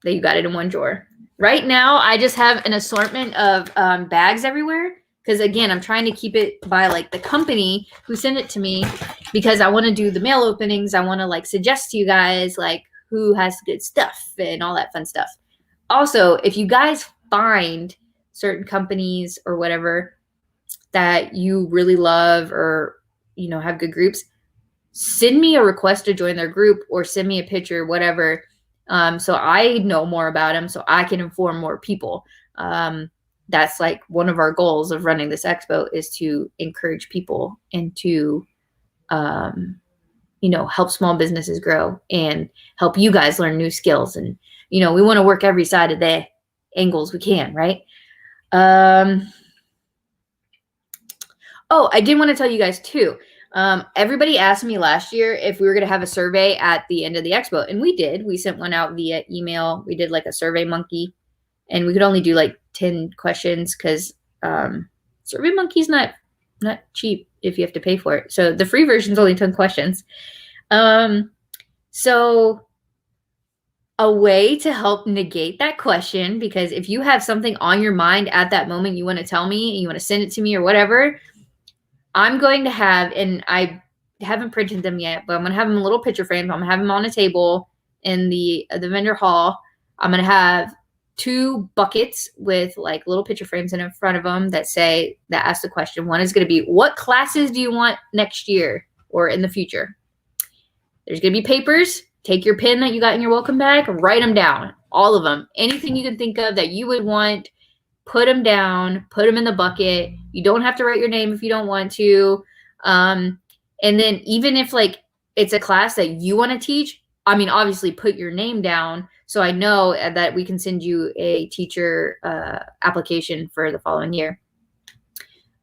that you got it in one drawer. Right now, I just have an assortment of bags everywhere. Because again, I'm trying to keep it by like the company who sent it to me because I want to do the mail openings. I want to like suggest to you guys like who has good stuff and all that fun stuff. Also, if you guys find certain companies or whatever that you really love or, you know, have good groups, send me a request to join their group or send me a picture, whatever. So I know more about them so I can inform more people. That's like one of our goals of running this expo is to encourage people and to, you know, help small businesses grow and help you guys learn new skills. And, you know, we want to work every side of the angles we can, right? Oh, I did want to tell you guys too. Everybody asked me last year if we were going to have a survey at the end of the expo. And we did. We sent one out via email. We did like a Survey Monkey. And we could only do like 10 questions because Survey Monkey's not cheap if you have to pay for it. So the free version is only 10 questions. So a way to help negate that question, because if you have something on your mind at that moment you want to tell me, and you want to send it to me or whatever, I'm going to have, and I haven't printed them yet, but I'm going to have them in little picture frames. I'm going to have them on a table in the vendor hall. I'm going to have 2 buckets with like little picture frames in front of them that ask the question. One is going to be, what classes do you want next year or in the future? There's going to be papers. Take your pen that you got in your welcome bag, write them down, all of them. Anything you can think of that you would want, put them down, put them in the bucket. You don't have to write your name if you don't want to. And then even if like it's a class that you want to teach, I mean, obviously put your name down so I know that we can send you a teacher application for the following year.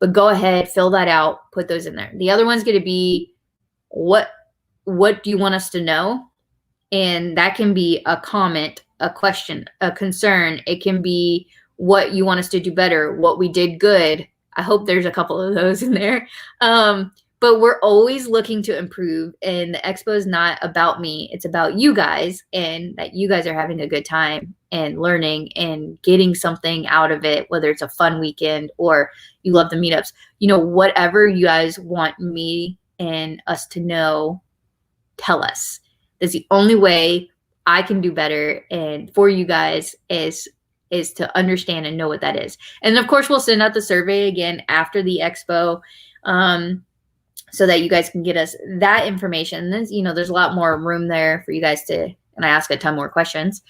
But go ahead, fill that out, put those in there. The other one's going to be, what do you want us to know? And that can be a comment, a question, a concern. It can be what you want us to do better, what we did good. I hope there's a couple of those in there. But we're always looking to improve, and the expo is not about me. It's about you guys, and that you guys are having a good time and learning and getting something out of it, whether it's a fun weekend or you love the meetups. You know, whatever you guys want me and us to know, tell us. That's the only way I can do better and for you guys is is to understand and know what that is. And of course, we'll send out the survey again after the expo, so that you guys can get us that information. Then, there's a lot more room there for you guys to, and I ask a ton more questions.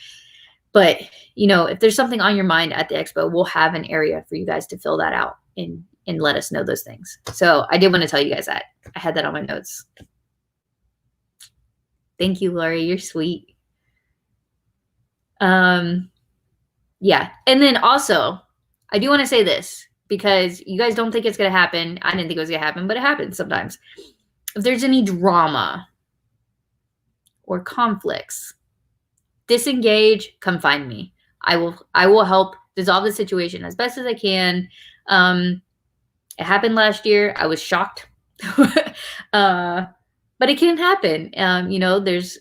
But, if there's something on your mind at the expo, we'll have an area for you guys to fill that out and let us know those things. So I did want to tell you guys that. I had that on my notes. Thank you, Lori. You're sweet. Yeah. And then also, I do want to say this, because you guys don't think it's going to happen. I didn't think it was going to happen, but it happens sometimes. If there's any drama or conflicts, disengage, come find me. I will help dissolve the situation as best as I can. It happened last year. I was shocked. But it can happen.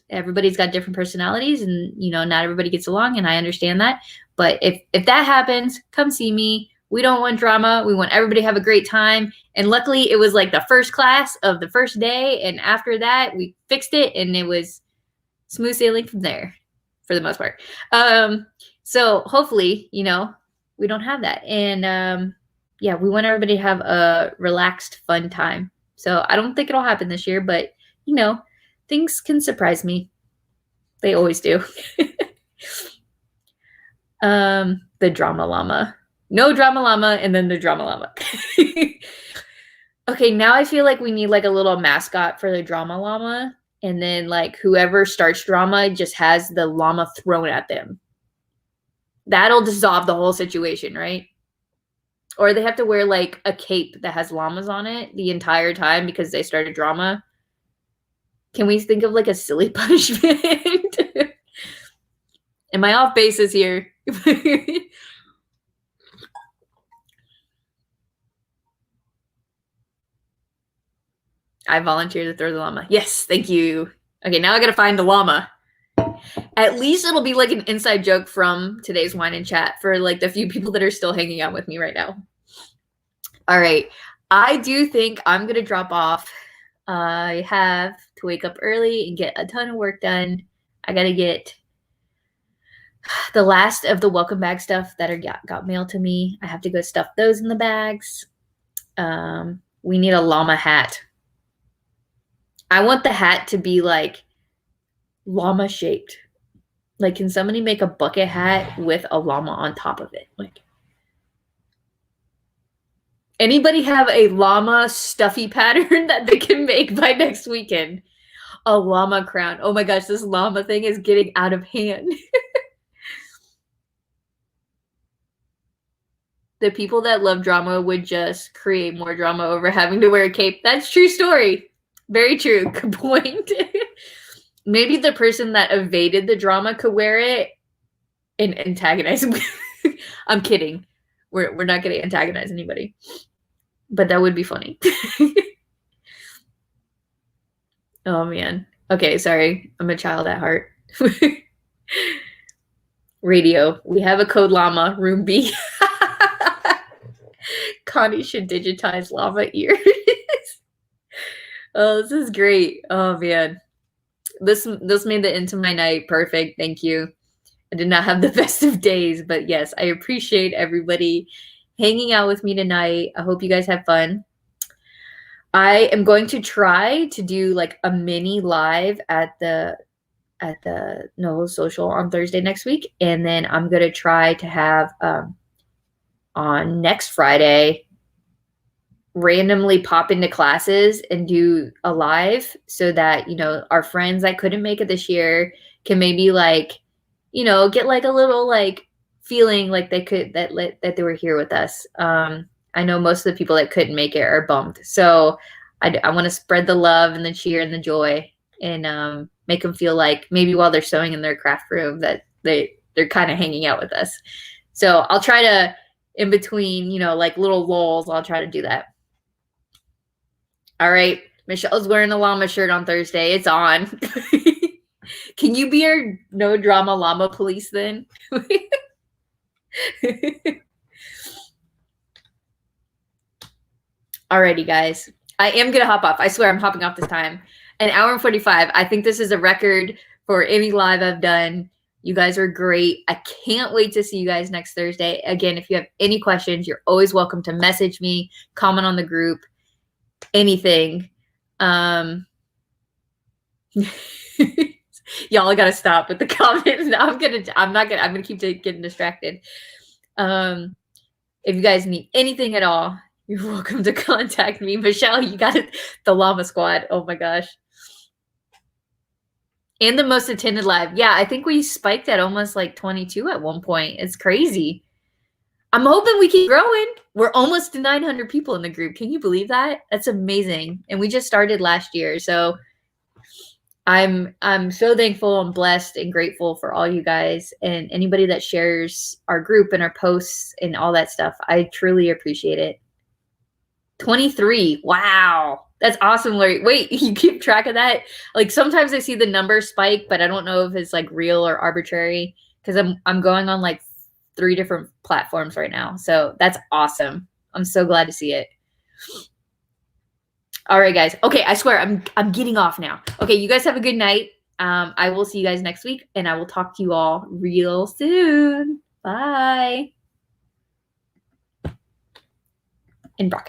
Everybody's got different personalities, and not everybody gets along, and I understand that. But if that happens, come see me. We don't want drama. We want everybody to have a great time. And luckily, it was like the first class of the first day, and after that, we fixed it, and it was smooth sailing from there, for the most part. So hopefully, we don't have that. And yeah, we want everybody to have a relaxed, fun time. So I don't think it'll happen this year, but things can surprise me. They always do. The drama llama. No drama llama, and then the drama llama. Okay, now I feel like we need like a little mascot for the drama llama. And then like whoever starts drama just has the llama thrown at them. That'll dissolve the whole situation, right? Or they have to wear like a cape that has llamas on it the entire time because they started drama. Can we think of like a silly punishment? Am I off bases here? I volunteer to throw the llama. Yes, thank you. Okay, now I gotta find the llama. At least it'll be like an inside joke from today's Wine and Chat for like the few people that are still hanging out with me right now. All right. I do think I'm going to drop off. I have to wake up early and get a ton of work done. I got to get the last of the welcome bag stuff that got mailed to me. I have to go stuff those in the bags. We need a llama hat. I want the hat to be like llama shaped. Like, can somebody make a bucket hat with a llama on top of it? Like, anybody have a llama stuffy pattern that they can make by next weekend? A llama crown. Oh my gosh, this llama thing is getting out of hand. The people that love drama would just create more drama over having to wear a cape. That's true story. Very true. Good point. Maybe the person that evaded the drama could wear it and antagonize him. I'm kidding. We're not going to antagonize anybody. But that would be funny. Oh, man. Okay, sorry. I'm a child at heart. Radio. We have a code llama, room B. Connie should digitize llama ears. Oh, this is great. Oh, man. This made the into my night perfect. Thank you. I did not have the best of days, but yes, I appreciate everybody hanging out with me tonight. I hope you guys have fun. I am going to try to do like a mini live at the Novo Social on Thursday next week, and then I'm going to try to have on next Friday randomly pop into classes and do a live so that, our friends that couldn't make it this year can maybe like, get like a little like feeling like they could, that they were here with us. I know most of the people that couldn't make it are bummed. So I want to spread the love and the cheer and the joy and make them feel like maybe while they're sewing in their craft room that they're kind of hanging out with us. So I'll try to, in between, like little lulls, I'll try to do that. All right. Michelle's wearing a llama shirt on Thursday. It's on. Can you be our no drama llama police then? Alrighty, guys. I am going to hop off. I swear I'm hopping off this time. An hour and 45. I think this is a record for any live I've done. You guys are great. I can't wait to see you guys next Thursday. Again, if you have any questions, you're always welcome to message me, comment on the group, anything. Y'all gotta stop with the comments. I'm gonna keep getting distracted. If you guys need anything at all, you're welcome to contact me. Michelle, you got it. The Llama Squad. Oh my gosh. And the most attended live. Yeah, I think we spiked at almost like 22 at one point. It's crazy. I'm hoping we keep growing. We're almost to 900 people in the group. Can you believe that? That's amazing. And we just started last year. So I'm so thankful and blessed and grateful for all you guys and anybody that shares our group and our posts and all that stuff. I truly appreciate it. 23. Wow. That's awesome, Larry. Wait, you keep track of that? Like sometimes I see the number spike, but I don't know if it's like real or arbitrary because I'm going on like 3 different platforms right now. So that's awesome. I'm so glad to see it. All right, guys. Okay, I swear I'm getting off now. Okay, you guys have a good night. I will see you guys next week, and I will talk to you all real soon. Bye. And broadcast.